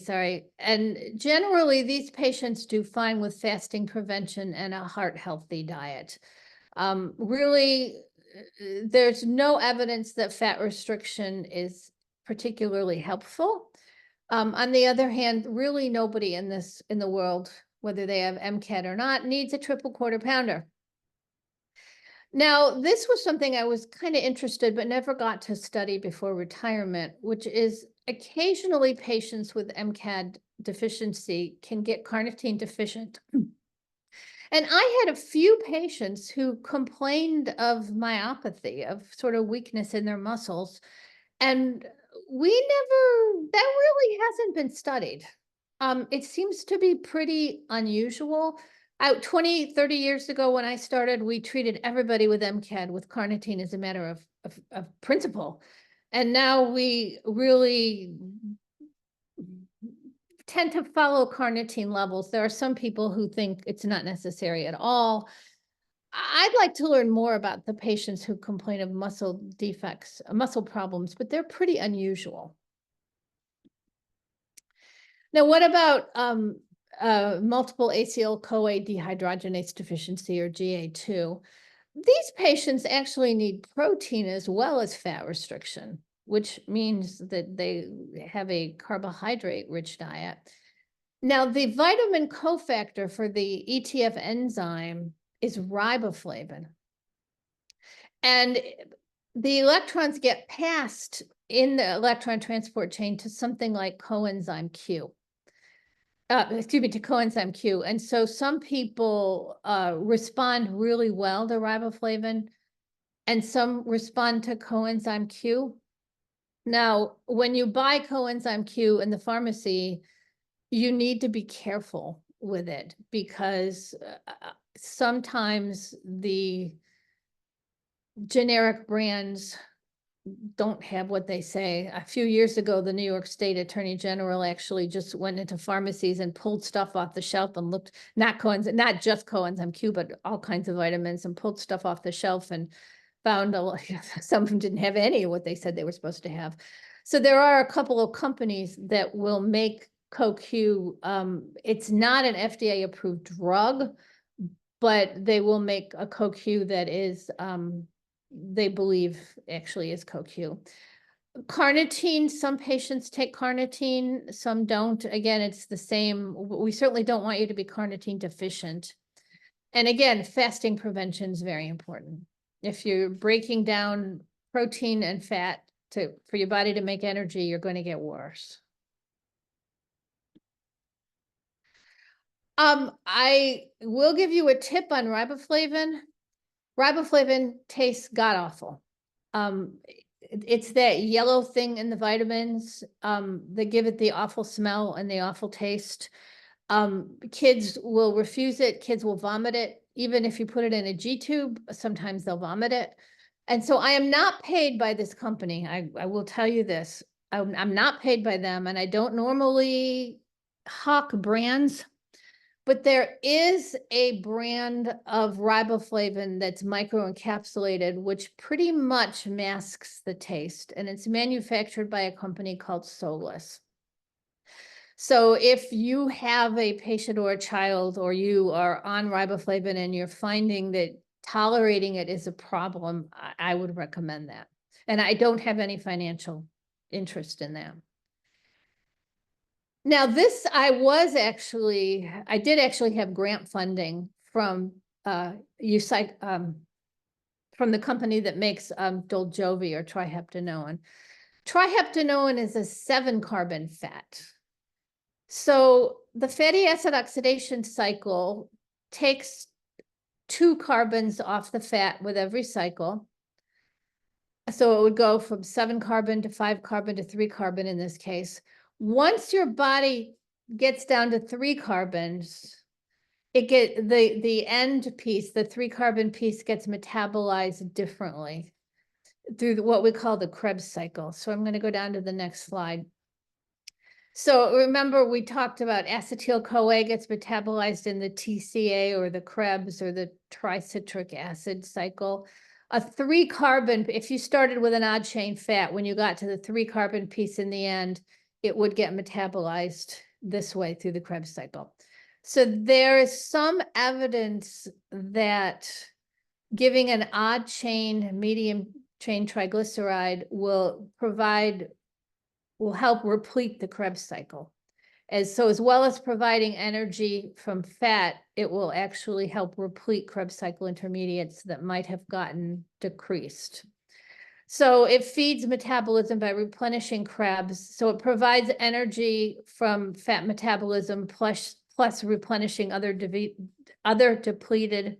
sorry. And generally, these patients do fine with fasting prevention and a heart healthy diet. Really, there's no evidence that fat restriction is particularly helpful. On the other hand, really nobody in the world, whether they have MCAD or not, needs a triple quarter pounder. Now, this was something I was kind of interested, but never got to study before retirement, which is occasionally patients with MCAD deficiency can get carnitine deficient. And I had a few patients who complained of myopathy, of sort of weakness in their muscles. And that really hasn't been studied. It seems to be pretty unusual. 20, 30 years ago when I started, we treated everybody with MCAD with carnitine as a matter of principle. And now we really tend to follow carnitine levels. There are some people who think it's not necessary at all. I'd like to learn more about the patients who complain of muscle defects, muscle problems, but they're pretty unusual. Now, what about multiple acyl-CoA dehydrogenase deficiency, or GA2? These patients actually need protein as well as fat restriction, which means that they have a carbohydrate-rich diet. Now, the vitamin cofactor for the ETF enzyme is riboflavin. And the electrons get passed in the electron transport chain to something like coenzyme Q. To coenzyme Q. And so some people respond really well to riboflavin, and some respond to coenzyme Q. Now, when you buy coenzyme Q in the pharmacy, you need to be careful with it, because sometimes the generic brands don't have what they say. A few years ago, the New York State Attorney General actually just went into pharmacies and pulled stuff off the shelf and looked, not just coenzyme Q, but all kinds of vitamins, and pulled stuff off the shelf and found some of them didn't have any of what they said they were supposed to have. So there are a couple of companies that will make CoQ. It's not an FDA approved drug, but they will make a CoQ that is they believe actually is CoQ. Carnitine, some patients take carnitine, some don't. Again, it's the same. We certainly don't want you to be carnitine deficient. And again, fasting prevention is very important. If you're breaking down protein and fat for your body to make energy, you're going to get worse. I will give you a tip on riboflavin. Riboflavin tastes god-awful. It's that yellow thing in the vitamins that give it the awful smell and the awful taste. Kids will refuse it. Kids will vomit it. Even if you put it in a G-tube, sometimes they'll vomit it. And so I am not paid by this company. I will tell you this. I'm not paid by them, and I don't normally hawk brands. But there is a brand of riboflavin that's microencapsulated, which pretty much masks the taste. And it's manufactured by a company called Solus. So if you have a patient or a child, or you are on riboflavin and you're finding that tolerating it is a problem, I would recommend that. And I don't have any financial interest in that. Now, this, I did actually have grant funding from from the company that makes Doljovi, or triheptanone. Triheptanone is a 7-carbon fat. So the fatty acid oxidation cycle takes 2 carbons off the fat with every cycle. So it would go from 7 carbon to 5 carbon to 3 carbon in this case. Once your body gets down to 3 carbons, the end piece, the 3 carbon piece gets metabolized differently through what we call the Krebs cycle. So I'm going to go down to the next slide. So remember, we talked about acetyl-CoA gets metabolized in the TCA or the Krebs or the tricitric acid cycle. A 3 carbon, if you started with an odd chain fat, when you got to the 3 carbon piece in the end, it would get metabolized this way through the Krebs cycle. So there is some evidence that giving an odd chain, medium chain triglyceride will help replete the Krebs cycle. As well as providing energy from fat, it will actually help replete Krebs cycle intermediates that might have gotten decreased. So it feeds metabolism by replenishing Krebs. So it provides energy from fat metabolism plus replenishing other depleted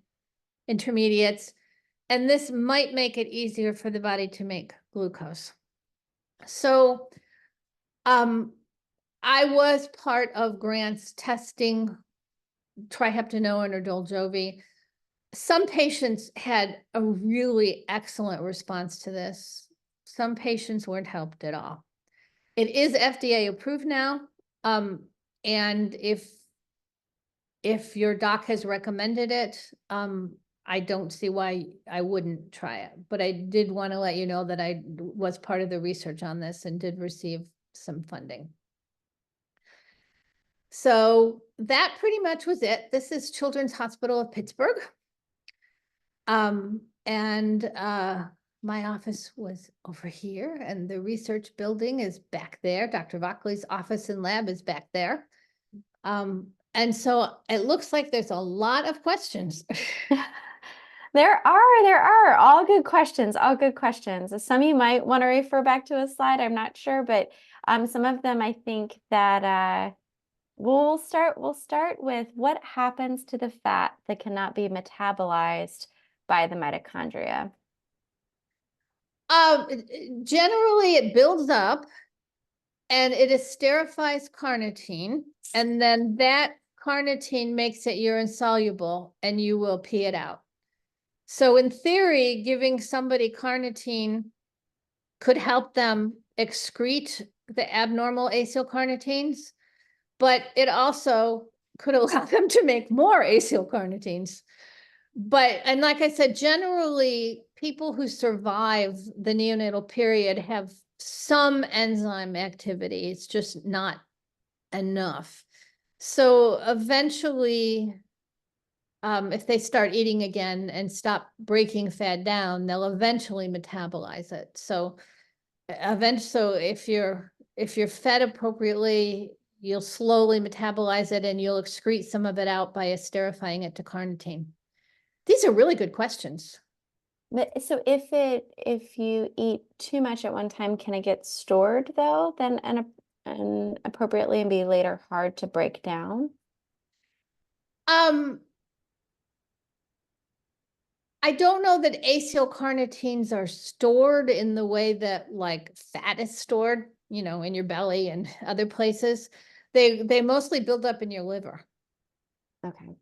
intermediates. And this might make it easier for the body to make glucose. So I was part of Grant's testing triheptanoin or Dojolvi. Some patients had a really excellent response to this. Some patients weren't helped at all. It is FDA approved now. And if your doc has recommended it, I don't see why I wouldn't try it. But I did want to let you know that I was part of the research on this and did receive some funding. So that pretty much was it. This is Children's Hospital of Pittsburgh. My office was over here and the research building is back there. Dr. Vockley's office and lab is back there. And so it looks like there's a lot of questions. There are all good questions, all good questions. Some you might want to refer back to a slide, I'm not sure, but some of them I think that we'll start with what happens to the fat that cannot be metabolized by the mitochondria. Generally it builds up and it esterifies carnitine, and then that carnitine makes it urine soluble and you will pee it out. So in theory, giving somebody carnitine could help them excrete the abnormal acylcarnitines, but it also could allow them to make more acylcarnitines. And like I said, generally people who survive the neonatal period have some enzyme activity. It's just not enough. So eventually, if they start eating again and stop breaking fat down, they'll eventually metabolize it. So if you're fed appropriately, you'll slowly metabolize it and you'll excrete some of it out by esterifying it to carnitine. These are really good questions. So if you eat too much at one time, can it get stored though, then and appropriately and be later hard to break down? I don't know that acylcarnitines are stored in the way that like fat is stored, in your belly and other places. They mostly build up in your liver. Okay.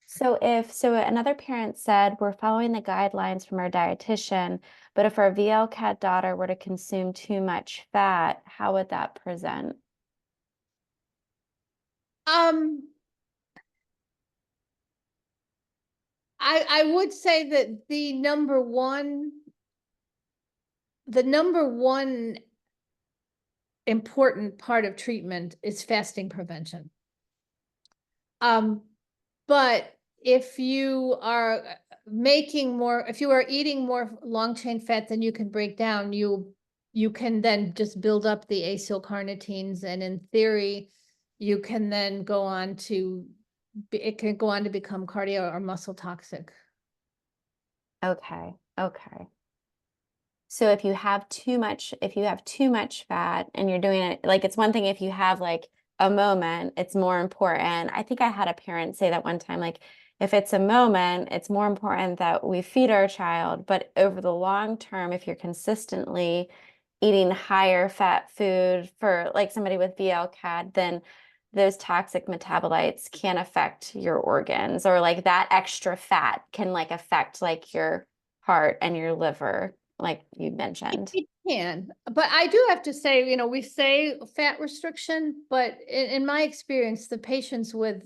So another parent said, we're following the guidelines from our dietitian, but if our VLCAT daughter were to consume too much fat, how would that present? I would say that the number one important part of treatment is fasting prevention. But if you are eating more long chain fat than you can break down, you can then just build up the acylcarnitines, and in theory, you can then it can go on to become cardio or muscle toxic. Okay. So if you have too much fat and you're doing it, like, it's one thing if you have like a moment, it's more important. I think I had a parent say that one time, like, if it's a moment, it's more important that we feed our child. But over the long term, if you're consistently eating higher fat food for like somebody with VLCAD, then those toxic metabolites can affect your organs, or like that extra fat can like affect like your heart and your liver, like you mentioned. It can, but I do have to say, we say fat restriction, but in my experience, the patients with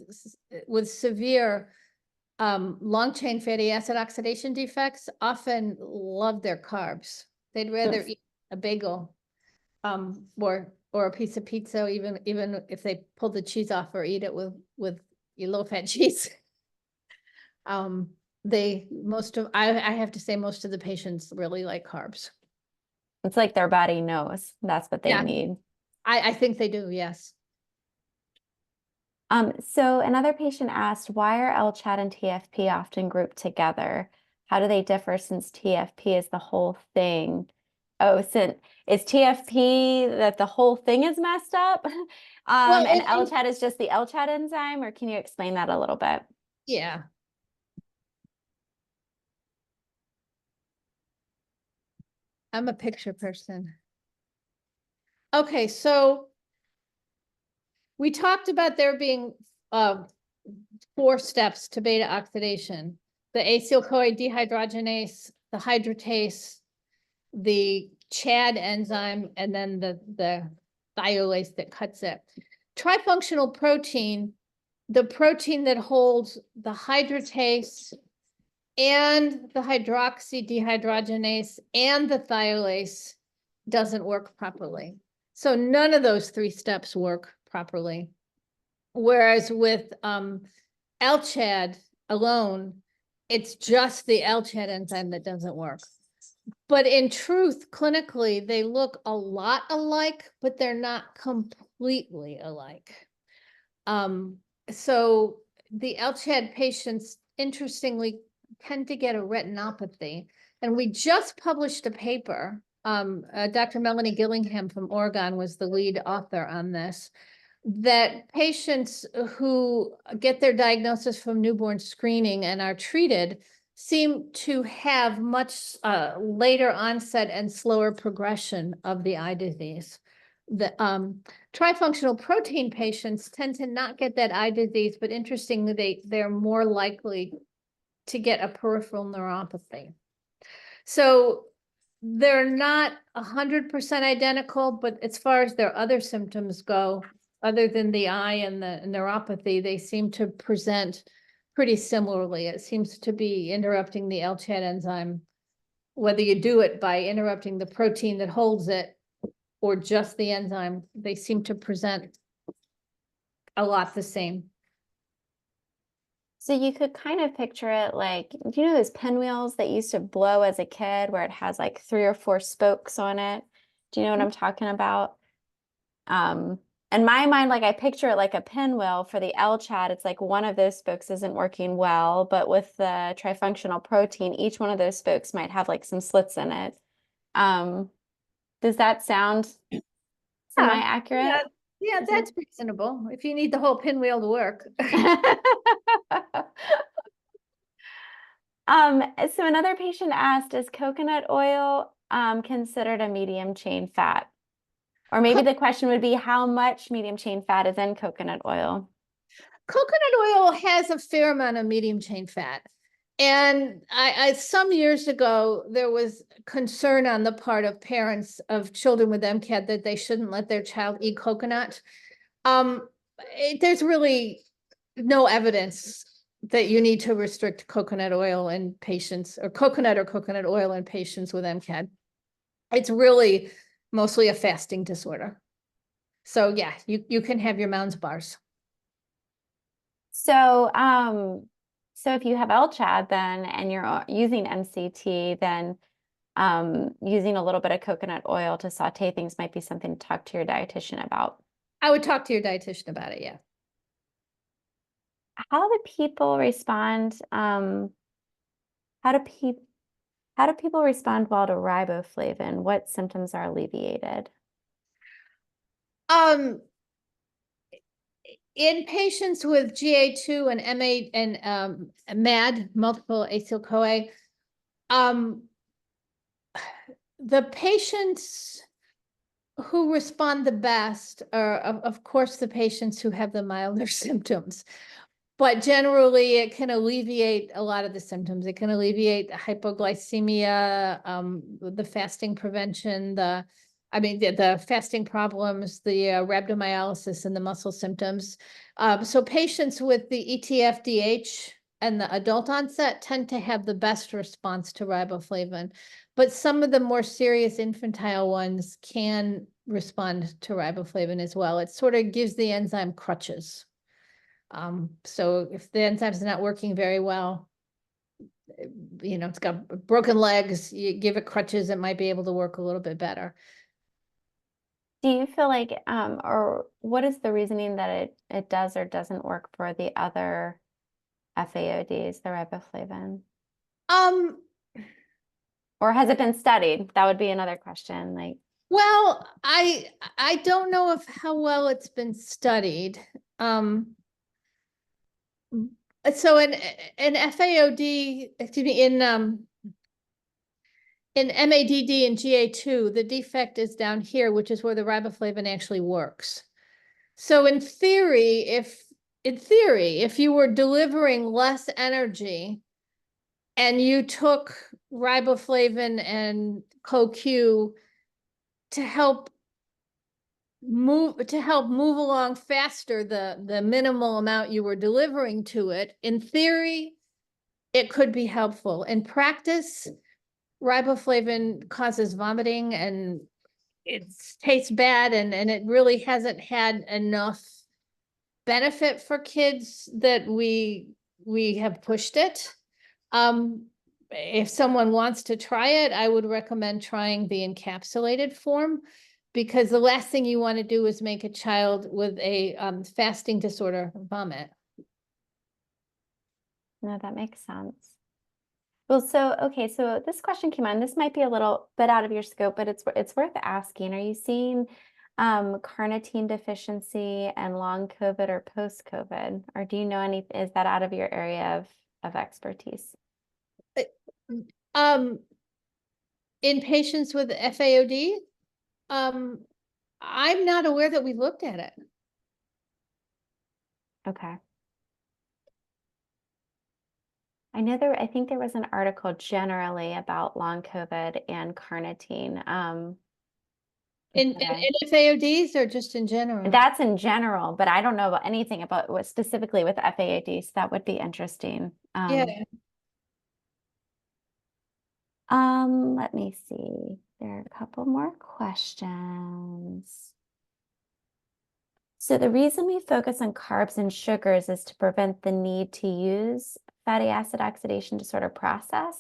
severe long chain fatty acid oxidation defects often love their carbs. They'd rather eat a bagel or a piece of pizza, even if they pull the cheese off, or eat it with low fat cheese. I have to say most of the patients really like carbs. It's like their body knows that's what they Yeah, need. I think they do, yes. So another patient asked, why are LCHAT and TFP often grouped together? How do they differ since TFP is the whole thing? Oh, since is TFP that the whole thing is messed up? Well, And LCHAT is just the LCHAT enzyme, or can you explain that a little bit? yeah. I'm a picture person. Okay, so we talked about there being 4 steps to beta oxidation: the acyl-CoA dehydrogenase, the hydratase, the CHAD enzyme, and then the thiolase that cuts it. Trifunctional protein, the protein that holds the hydratase and the hydroxy dehydrogenase and the thiolase, doesn't work properly. So none of those 3 steps work properly. Whereas with LCHAD alone, it's just the LCHAD enzyme that doesn't work. But in truth, clinically, they look a lot alike, but they're not completely alike. So the LCHAD patients, interestingly, tend to get a retinopathy. And we just published a paper. Dr. Melanie Gillingham from Oregon was the lead author on this, that patients who get their diagnosis from newborn screening and are treated seem to have much later onset and slower progression of the eye disease. The trifunctional protein patients tend to not get that eye disease, but interestingly, they're more likely to get a peripheral neuropathy. So they're not 100% identical, but as far as their other symptoms go, other than the eye and the neuropathy, they seem to present pretty similarly. It seems to be interrupting the LCHAD enzyme, whether you do it by interrupting the protein that holds it or just the enzyme, they seem to present a lot the same. So you could kind of picture it like, do you know those pinwheels that you used to blow as a kid where it has like 3 or 4 spokes on it? Do you know what I'm talking about? In my mind, like I picture it like a pinwheel for the LCHAT. It's like one of those spokes isn't working well, but with the trifunctional protein, each one of those spokes might have like some slits in it. Does that sound semi-accurate? Yeah, that's reasonable if you need the whole pinwheel to work. So another patient asked, is coconut oil considered a medium chain fat? Or maybe the question would be, how much medium chain fat is in coconut oil? Coconut oil has a fair amount of medium chain fat. And I some years ago, there was concern on the part of parents of children with MCAD that they shouldn't let their child eat coconut. There's really no evidence that you need to restrict coconut oil in patients, or coconut oil in patients with MCAD. It's really mostly a fasting disorder. So yeah, you can have your Mounds bars. So, so if you have LCHAD then and you're using MCT, then using a little bit of coconut oil to saute things might be something to talk to your dietitian about. I would talk to your dietitian about it, yeah. How do people respond? How do people respond well to riboflavin? What symptoms are alleviated? Um, In patients with GA2 and MA and MAD, multiple acyl-CoA, the patients who respond the best are, of course, the patients who have the milder symptoms. But generally, it can alleviate a lot of the symptoms. It can alleviate hypoglycemia, the fasting prevention, the fasting problems, the rhabdomyolysis and the muscle symptoms. So patients with the ETFDH and the adult onset tend to have the best response to riboflavin. But some of the more serious infantile ones can respond to riboflavin as well. It sort of gives the enzyme crutches. So if the enzyme's not working very well, it's got broken legs, you give it crutches, it might be able to work a little bit better. Do you feel like, or what is the reasoning that it does or doesn't work for the other FAODs, the riboflavin? Or has it been studied? That would be another question. Like, well, I don't know how well it's been studied. So in FAOD, excuse me, in MADD and GA2, the defect is down here, which is where the riboflavin actually works. So in theory, if you were delivering less energy and you took riboflavin and CoQ to help move along faster the minimal amount you were delivering to it, in theory, it could be helpful. In practice, riboflavin causes vomiting and it tastes bad, and it really hasn't had enough benefit for kids that we have pushed it. If someone wants to try it, I would recommend trying the encapsulated form, because the last thing you want to do is make a child with a fasting disorder vomit. no, that makes sense. Well, so, okay, so this question came on. This might be a little bit out of your scope, but it's worth asking. Are you seeing carnitine deficiency and long COVID or post-COVID? Or do you know is that out of your area of expertise? In patients with FAOD, I'm not aware that we looked at it. Okay. I think there was an article generally about long COVID and carnitine. In FAODs or just in general? That's in general, but I don't know about anything about what specifically with FAODs. So that would be interesting. Yeah. Let me see. There are a couple more questions. So the reason we focus on carbs and sugars is to prevent the need to use fatty acid oxidation disorder process.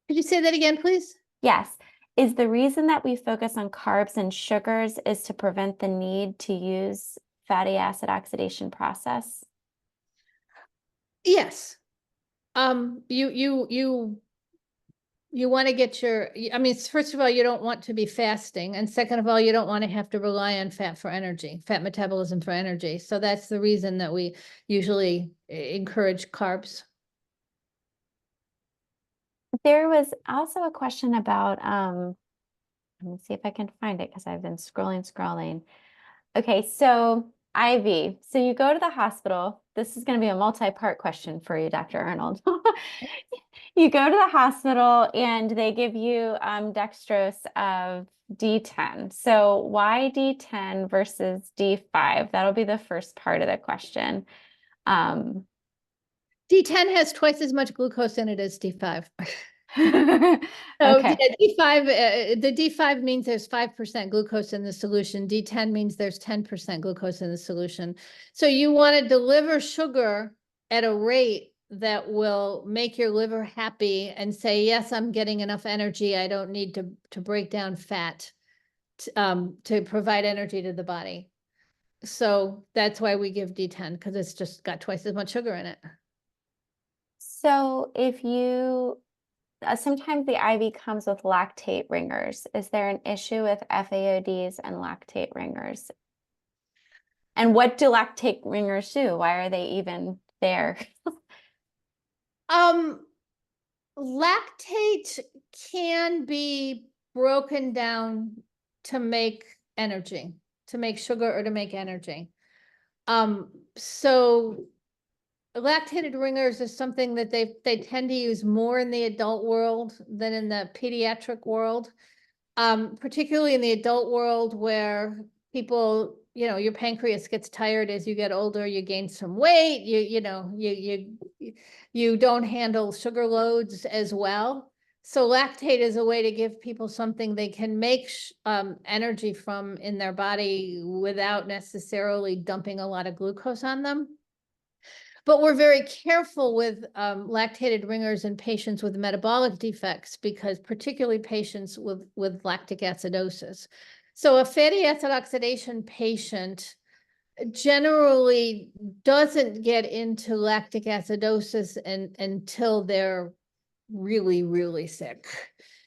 Could you say that again, please? Yes. Is the reason that we focus on carbs and sugars is to prevent the need to use fatty acid oxidation process? Yes. You want to get first of all, you don't want to be fasting. And second of all, you don't want to have to rely on fat for energy, fat metabolism for energy. So that's the reason that we usually encourage carbs. There was also a question about, let me see if I can find it because I've been scrolling. Okay, so IV. So you go to the hospital. This is going to be a multi-part question for you, Dr. Arnold. You go to the hospital and they give you dextrose of D10. So why D10 versus D5? That'll be the first part of the question. D10 has twice as much glucose in it as D5. So Okay. yeah, the D5 means there's 5% glucose in the solution. D10 means there's 10% glucose in the solution. So you want to deliver sugar at a rate that will make your liver happy and say, yes, I'm getting enough energy. I don't need to break down fat to provide energy to the body. So that's why we give D10, because it's just got twice as much sugar in it. So if you sometimes the IV comes with lactate ringers. Is there an issue with FAODs and lactate ringers? And what do lactate ringers do? Why are they even there? Um, Lactate can be broken down to make energy, to make sugar or to make energy. So lactated ringers is something that they tend to use more in the adult world than in the pediatric world. Particularly in the adult world where people, your pancreas gets tired as you get older, you gain some weight, you don't handle sugar loads as well. So lactate is a way to give people something they can make energy from in their body without necessarily dumping a lot of glucose on them. But we're very careful with lactated ringers in patients with metabolic defects, because particularly patients with lactic acidosis. So a fatty acid oxidation patient generally doesn't get into lactic acidosis until they're really, really sick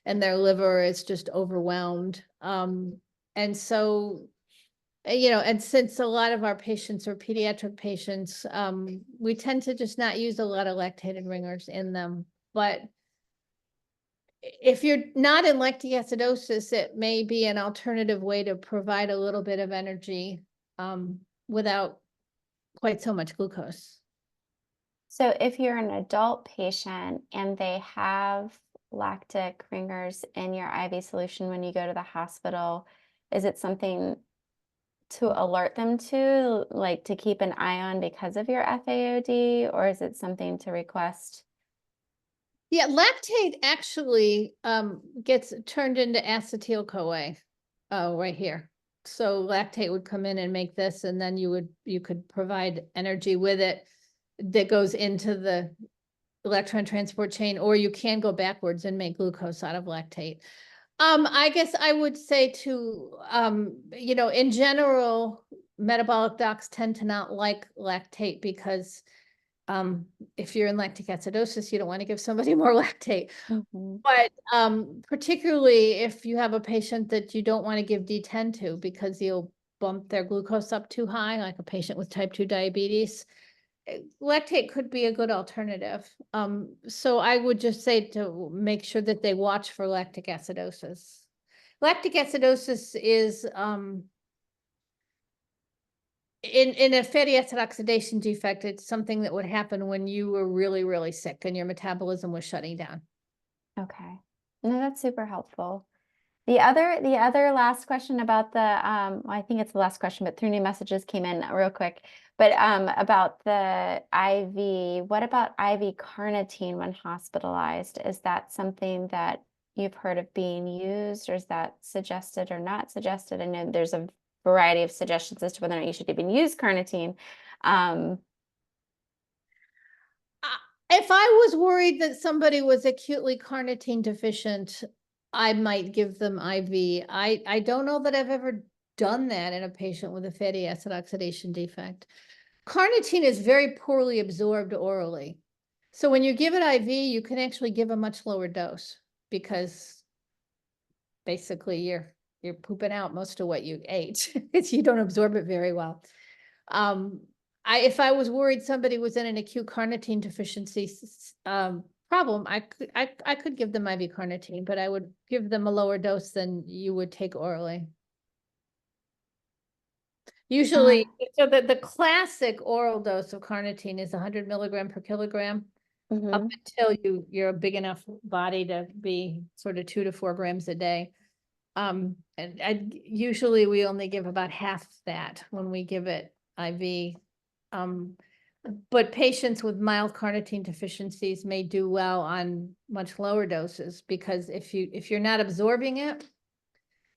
and their liver is just overwhelmed. And so and since a lot of our patients are pediatric patients, we tend to just not use a lot of lactated ringers in them. But if you're not in lactic acidosis, it may be an alternative way to provide a little bit of energy without quite so much glucose. So if you're an adult patient and they have lactic ringers in your IV solution when you go to the hospital, is it something to alert them to, like to keep an eye on because of your FAOD, or is it something to request? Yeah, lactate actually gets turned into acetyl-CoA right here. So lactate would come in and make this, and then you could provide energy with it that goes into the electron transport chain, or you can go backwards and make glucose out of lactate. I guess I would say to, in general, metabolic docs tend to not like lactate because if you're in lactic acidosis, you don't want to give somebody more lactate. But particularly if you have a patient that you don't want to give D10 to because you'll bump their glucose up too high, like a patient with type 2 diabetes, lactate could be a good alternative. So I would just say to make sure that they watch for lactic acidosis. Lactic acidosis is in a fatty acid oxidation defect, it's something that would happen when you were really, really sick and your metabolism was shutting down. Okay. No, that's super helpful. The other last question about the well, I think it's the last question, but 3 new messages came in real quick. But about the IV, what about IV carnitine when hospitalized? Is that something that you've heard of being used, or is that suggested or not suggested? I know there's a variety of suggestions as to whether or not you should even use carnitine. If I was worried that somebody was acutely carnitine deficient, I might give them IV. I don't know that I've ever done that in a patient with a fatty acid oxidation defect. Carnitine is very poorly absorbed orally. So when you give it IV, you can actually give a much lower dose because basically you're pooping out most of what you ate. You don't absorb it very well. If I was worried somebody was in an acute carnitine deficiency problem, I could give them IV carnitine, but I would give them a lower dose than you would take orally. Usually, so the classic oral dose of carnitine is 100 milligram per kilogram, up until you're a big enough body to be sort of 2 to 4 grams a day. And usually we only give about half that when we give it IV. But patients with mild carnitine deficiencies may do well on much lower doses, because if you're not absorbing it,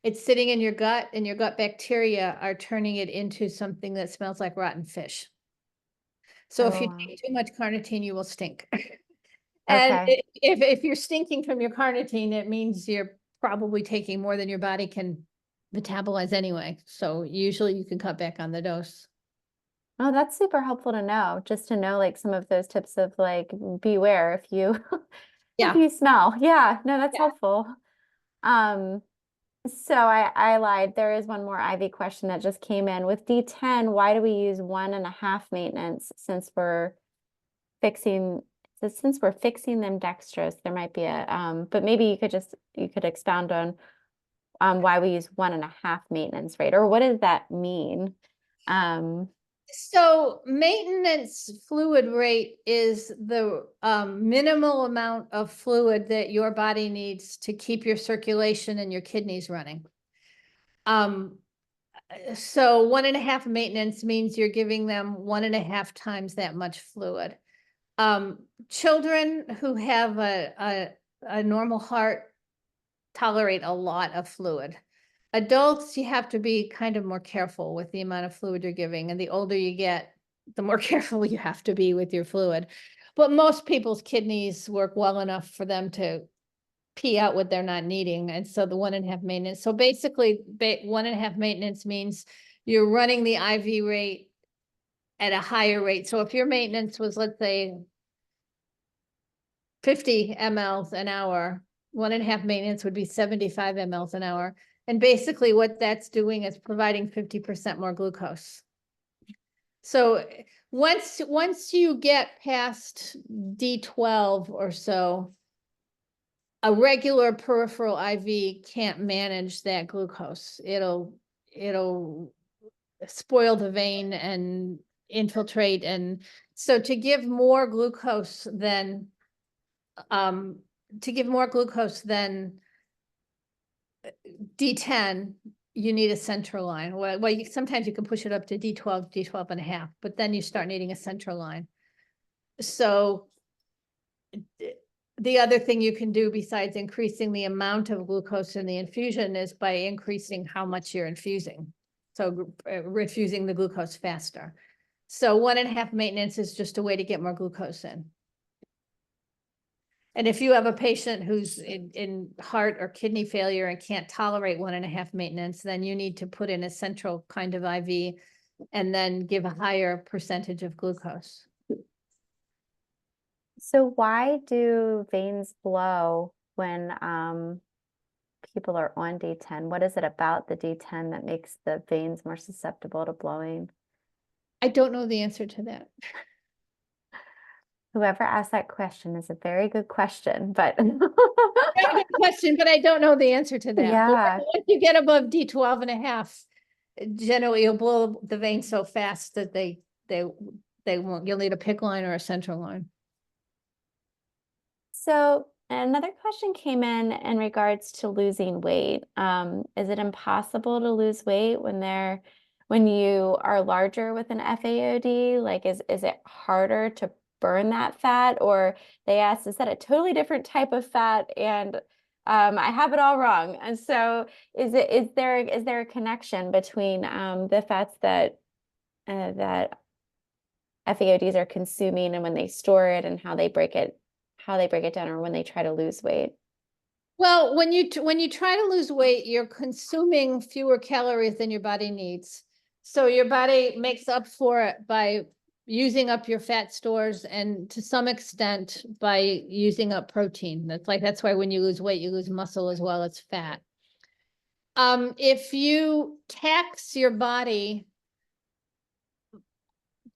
it's sitting in your gut, and your gut bacteria are turning it into something that smells like rotten fish. So if you take too much carnitine, you will stink. And if you're stinking from your carnitine, it means you're probably taking more than your body can metabolize anyway. So usually you can cut back on the dose. Oh, that's super helpful to know, just to know like some of those tips of like beware if you if Yeah. you smell. Yeah, no, that's Yeah. helpful. Um, So I lied. There is one more IV question that just came in. With D10, why do we use 1.5 maintenance fixing since we're fixing them dextrose, there might be a but maybe you could expound on why we use 1.5 maintenance rate, or what does that mean? So maintenance fluid rate is the minimal amount of fluid that your body needs to keep your circulation and your kidneys running. So 1.5 maintenance means you're giving them 1.5 times that much fluid. Children who have a normal heart tolerate a lot of fluid. Adults, you have to be kind of more careful with the amount of fluid you're giving. And the older you get, the more careful you have to be with your fluid. But most people's kidneys work well enough for them to pee out what they're not needing. And so the 1.5 maintenance. So basically 1.5 maintenance means you're running the IV rate at a higher rate. So if your maintenance was, let's say, 50 mLs an hour, 1.5 maintenance would be 75 mLs an hour. And basically what that's doing is providing 50% more glucose. So once you get past D12 or so, a regular peripheral IV can't manage that glucose. It'll spoil the vein and infiltrate. And so to give more glucose than D10, you need a central line. Well, sometimes you can push it up to D12, D12.5, but then you start needing a central line. So the other thing you can do besides increasing the amount of glucose in the infusion is by increasing how much you're infusing. So infusing the glucose faster. So 1.5 maintenance is just a way to get more glucose in. And if you have a patient who's in heart or kidney failure and can't tolerate 1.5 maintenance, then you need to put in a central kind of IV and then give a higher percentage of glucose. So why do veins blow when people are on D10? What is it about the D10 that makes the veins more susceptible to blowing? I don't know the answer to that. Whoever asked that question is a very good question, but Very good question, but I don't know the answer to that. yeah. But once you get above D12.5, generally you'll blow the vein so fast that they won't. You'll need a PICC line or a central line. So another question came in regards to losing weight. Is it impossible to lose weight when you are larger with an FAOD? Like, is it harder to burn that fat? Or they asked, is that a totally different type of fat? And I have it all wrong. And so is there a connection between the fats that FAODs are consuming and when they store it and how they break it down, or when they try to lose weight? Well, when you try to lose weight, you're consuming fewer calories than your body needs. So your body makes up for it by using up your fat stores and to some extent by using up protein. That's why when you lose weight, you lose muscle as well as fat. If you tax your body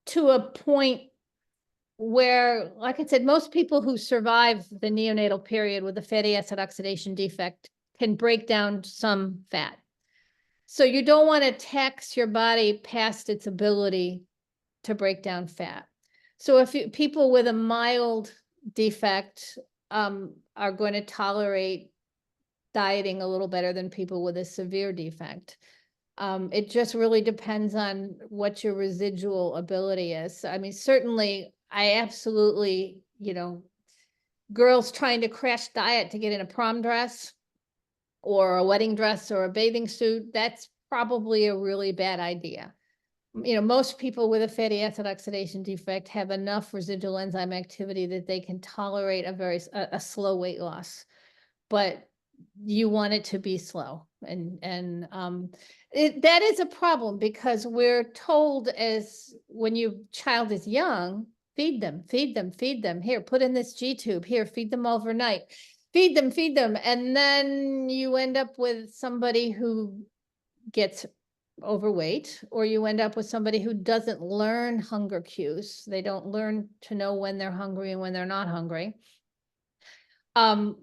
to a point where, like I said, most people who survive the neonatal period with a fatty acid oxidation defect can break down some fat. So you don't want to tax your body past its ability to break down fat. So if people with a mild defect are going to tolerate dieting a little better than people with a severe defect. It just really depends on what your residual ability is. I mean, certainly I absolutely, girls trying to crash diet to get in a prom dress or a wedding dress or a bathing suit, that's probably a really bad idea. Most people with a fatty acid oxidation defect have enough residual enzyme activity that they can tolerate a slow weight loss, but you want it to be slow. And that is a problem because we're told as when your child is young, feed them. Here, put in this G tube. Here, feed them overnight. feed them. And then you end up with somebody who gets overweight, or you end up with somebody who doesn't learn hunger cues. They don't learn to know when they're hungry and when they're not hungry. And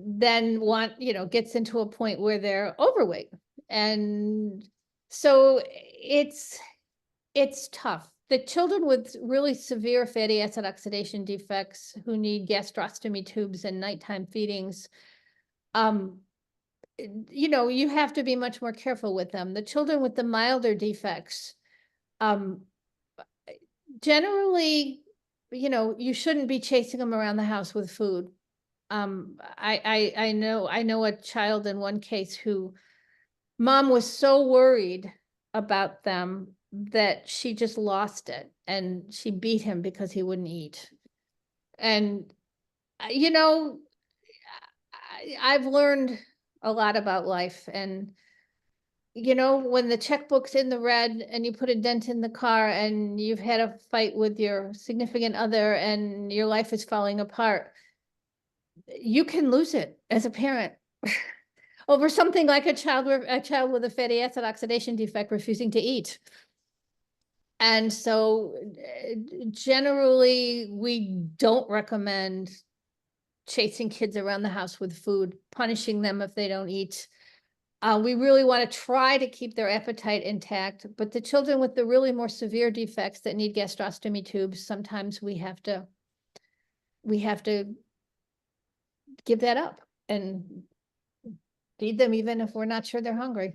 then gets into a point where they're overweight. And so it's tough. The children with really severe fatty acid oxidation defects who need gastrostomy tubes and nighttime feedings, you have to be much more careful with them. The children with the milder defects, generally, you shouldn't be chasing them around the house with food. I know a child in one case who mom was so worried about them that she just lost it and she beat him because he wouldn't eat. And I've learned a lot about life. And when the checkbook's in the red and you put a dent in the car and you've had a fight with your significant other and your life is falling apart, you can lose it as a parent over something like a child with a fatty acid oxidation defect refusing to eat. And so generally, we don't recommend chasing kids around the house with food, punishing them if they don't eat. We really want to try to keep their appetite intact, but the children with the really more severe defects that need gastrostomy tubes, sometimes we have to give that up and feed them even if we're not sure they're hungry.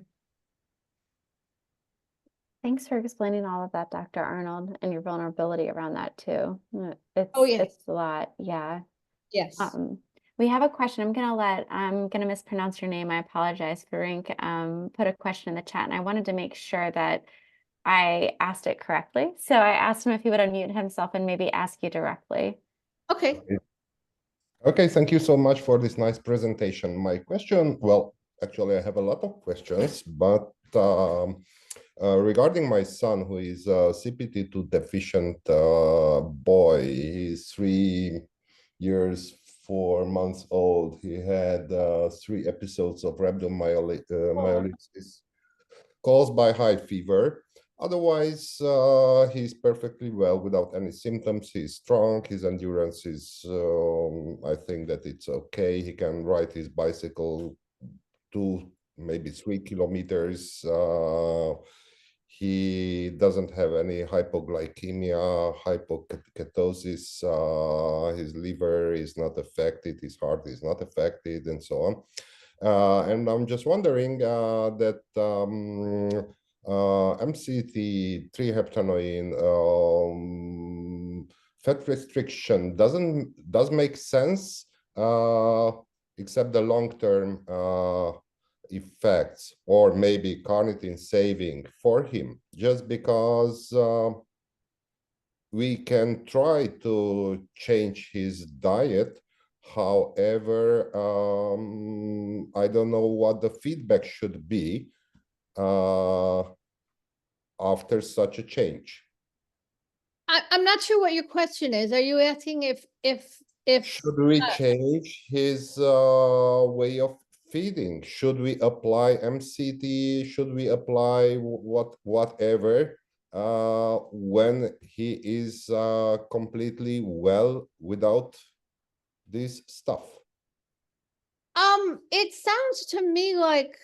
Thanks for explaining all of that, Dr. Arnold, and your vulnerability around that too. Oh, yes. It's a lot. Yeah. Yes. We have a question. I'm gonna mispronounce your name. I apologize. Farink put a question in the chat, and I wanted to make sure that I asked it correctly. So I asked him if he would unmute himself and maybe ask you directly. Okay. Okay, thank you so much for this nice presentation. My question, well, actually, I have a lot of questions, but regarding my son, who is a CPT2 deficient boy, he's 3 years, 4 months old. He had 3 episodes of rhabdomyolysis caused by high fever. Otherwise, he's perfectly well without any symptoms. He's strong. His endurance is, I think that it's okay. He can ride his bicycle 2, maybe 3 kilometers. He doesn't have any hypoglycemia, hypoketosis. His liver is not affected. His heart is not affected, and so on. And I'm just wondering that MCT3 heptanoin fat restriction does make sense, except the long-term effects, or maybe carnitine saving for him, just because we can try to change his diet. However, I don't know what the feedback should be after such a change. I'm not sure what your question is. Are you asking if should we change his way of feeding? Should we apply MCT? Should we apply whatever when he is completely well without this stuff? It sounds to me like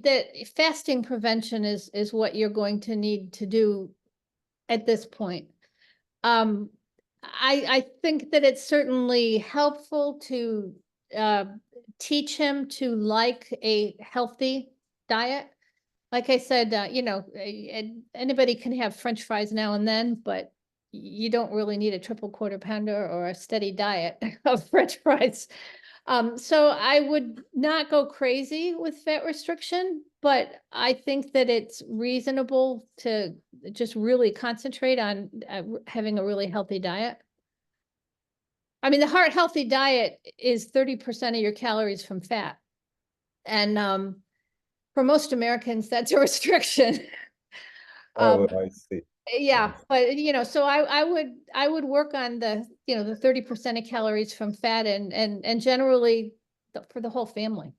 that fasting prevention is what you're going to need to do at this point. I think that it's certainly helpful to teach him to like a healthy diet. Like I said, anybody can have French fries now and then, but you don't really need a triple quarter pounder or a steady diet of French fries. So I would not go crazy with fat restriction, but I think that it's reasonable to just really concentrate on having a really healthy diet. I mean, the heart healthy diet is 30% of your calories from fat. And for most Americans, that's a restriction. Oh, I see. Yeah, but so I would work on the, the 30% of calories from fat and generally for the whole family.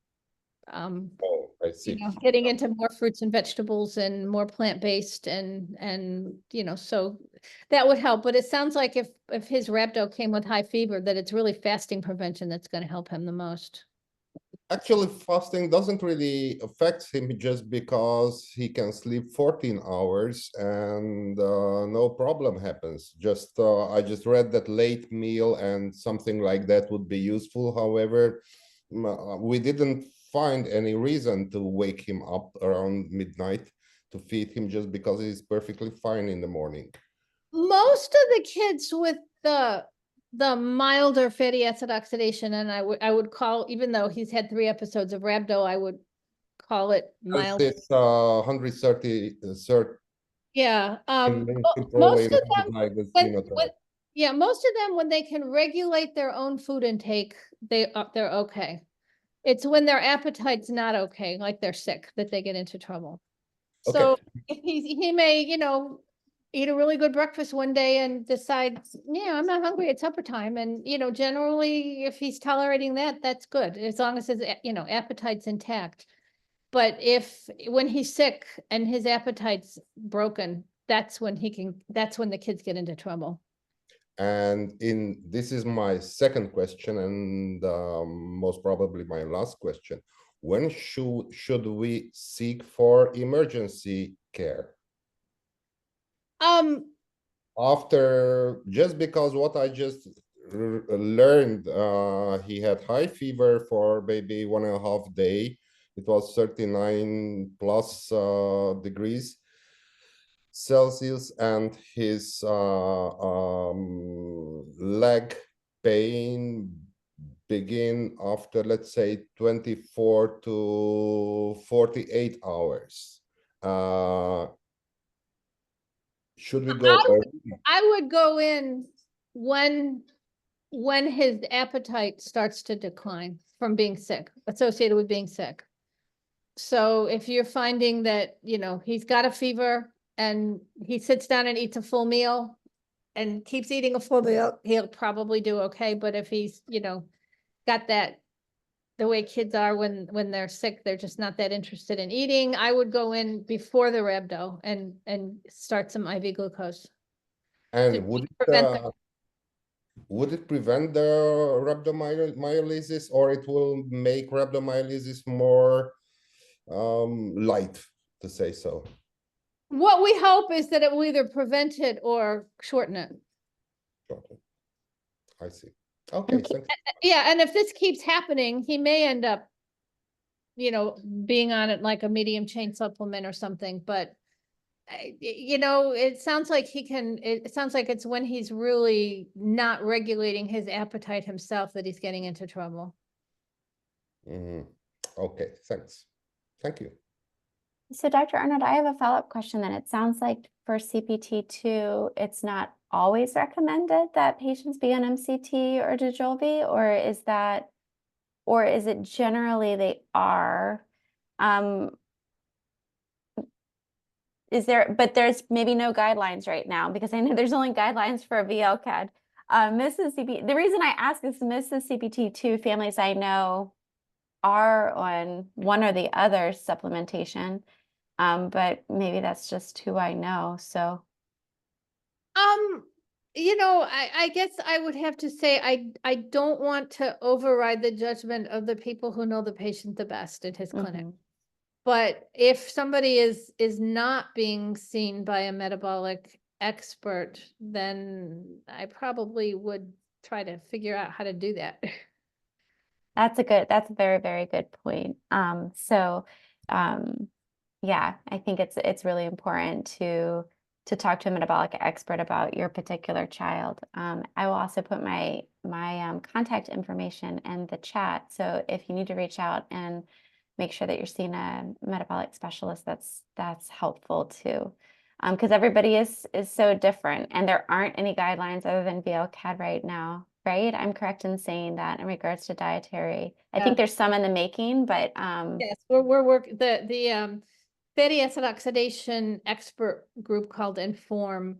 Oh, I see. Getting into more fruits and vegetables and more plant-based and so that would help. But it sounds like if his rhabdo came with high fever, that it's really fasting prevention that's going to help him the most. Actually, fasting doesn't really affect him just because he can sleep 14 hours and no problem happens. I just read that late meal and something like that would be useful. However, we didn't find any reason to wake him up around midnight to feed him just because he's perfectly fine in the morning. Most of the kids with the milder fatty acid oxidation, and I would call, even though he's had 3 episodes of rhabdo, I would call it mild. This 130 Yeah. proline Most of them, homozygous when, genotype. yeah, most of them, when they can regulate their own food intake, they're okay. It's when their appetite's not okay, like they're sick, that they get into trouble. Okay. So if he may, eat a really good breakfast one day and decide, yeah, I'm not hungry, it's supper time. And, generally, if he's tolerating that, that's good, as long as his, appetite's intact. But when he's sick and his appetite's broken, that's when the kids get into trouble. And this is my second question and most probably my last question. When should we seek for emergency care? Just because what I just learned, he had high fever for maybe 1.5 days. It was 39 plus degrees Celsius, and his leg pain begin after, let's say, 24 to 48 hours. Should we go early? I would go in when his appetite starts to decline from being sick, associated with being sick. So if you're finding that, he's got a fever and he sits down and eats a full meal and keeps eating a full meal, he'll probably do okay. But if he's, got that, the way kids are when they're sick, they're just not that interested in eating, I would go in before the rhabdo and start some IV glucose. And would it prevent the rhabdomyolysis, or it will make rhabdomyolysis more light, to say so? What we hope is that it will either prevent it or shorten it. I see. Okay, thanks. Yeah, and if this keeps happening, he may end up, being on it like a medium chain supplement or something. But it sounds like it sounds like it's when he's really not regulating his appetite himself that he's getting into trouble. Okay, thanks. Thank you. So Dr. Arnold, I have a follow-up question then. It sounds like for CPT2, it's not always recommended that patients be on MCT or Dojolvi, or is it generally they are? But there's maybe no guidelines right now, because I know there's only guidelines for VLCAD. Mississippi, the reason I ask is CPT2 families I know are on one or the other supplementation, but maybe that's just who I know. So, I guess I would have to say I don't want to override the judgment of the people who know the patient the best in his clinic. But if somebody is not being seen by a metabolic expert, then I probably would try to figure out how to do that. That's a very, very good point. Yeah, I think it's really important to talk to a metabolic expert about your particular child. I will also put my contact information in the chat. So if you need to reach out and make sure that you're seeing a metabolic specialist, that's helpful too. Because everybody is so different, and there aren't any guidelines other than VLCAD right now, right? I'm correct in saying that in regards to dietary. I think there's some in the making, but yes, we're working fatty acid oxidation expert group called INFORM,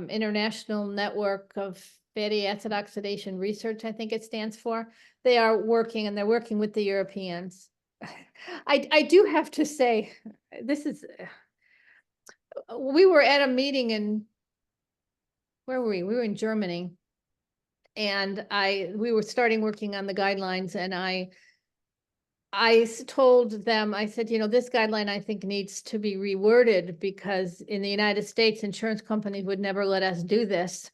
International Network of Fatty Acid Oxidation Research, I think it stands for. They are working, and they're working with the Europeans. I do have to say, this is, we were at a meeting in, where were we? We were in Germany. And we were starting working on the guidelines, and I told them, I said, this guideline I think needs to be reworded, because in the United States, insurance companies would never let us do this.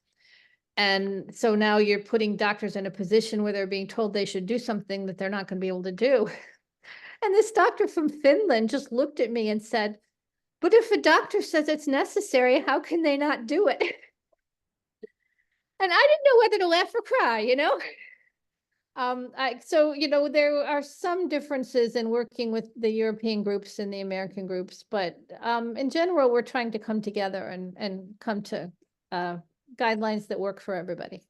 And so now you're putting doctors in a position where they're being told they should do something that they're not going to be able to do. And this doctor from Finland just looked at me and said, but if a doctor says it's necessary, how can they not do it? And I didn't know whether to laugh or cry, So, there are some differences in working with the European groups and the American groups, but in general, we're trying to come together and come to guidelines that work for everybody.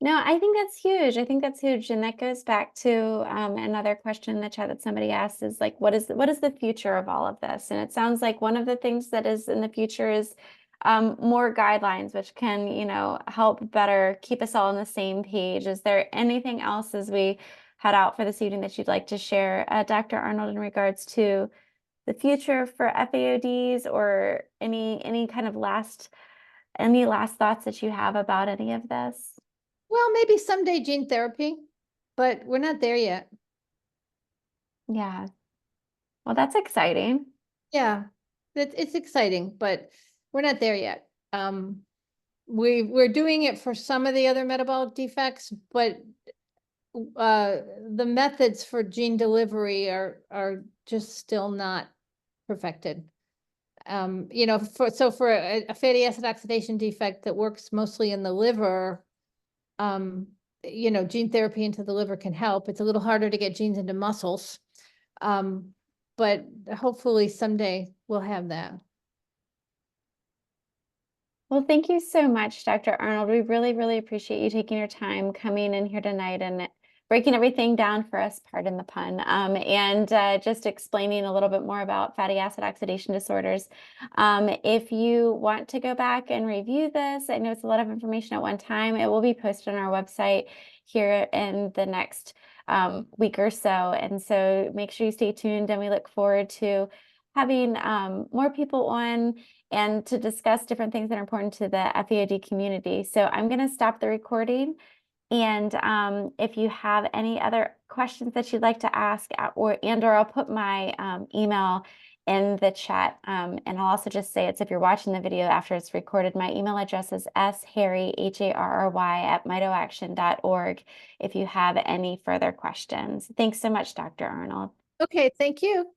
No, I think that's huge. I think that's huge. And that goes back to another question in the chat that somebody asked is like, what is the future of all of this? And it sounds like one of the things that is in the future is more guidelines, which can, help better keep us all on the same page. Is there anything else as we head out for this evening that you'd like to share, Dr. Arnold, in regards to the future for FAODs, or any kind of last thoughts that you have about any of this? Well, maybe someday gene therapy, but we're not there yet. Yeah. Well, that's exciting. Yeah, it's exciting, but we're not there yet. We're doing it for some of the other metabolic defects, but the methods for gene delivery are just still not perfected. For a fatty acid oxidation defect that works mostly in the liver, gene therapy into the liver can help. It's a little harder to get genes into muscles. But hopefully someday we'll have that. Well, thank you so much, Dr. Arnold. We really, really appreciate you taking your time coming in here tonight and breaking everything down for us, pardon the pun, and just explaining a little bit more about fatty acid oxidation disorders. If you want to go back and review this, I know it's a lot of information at one time. It will be posted on our website here in the next week or so. And so make sure you stay tuned, and we look forward to having more people on and to discuss different things that are important to the FAOD community. So I'm going to stop the recording. And if you have any other questions that you'd like to ask, or I'll put my email in the chat. And I'll also just say if you're watching the video after it's recorded, my email address is sharry, HARRY, @mitoaction.org if you have any further questions. Thanks so much, Dr. Arnold. Okay, thank you.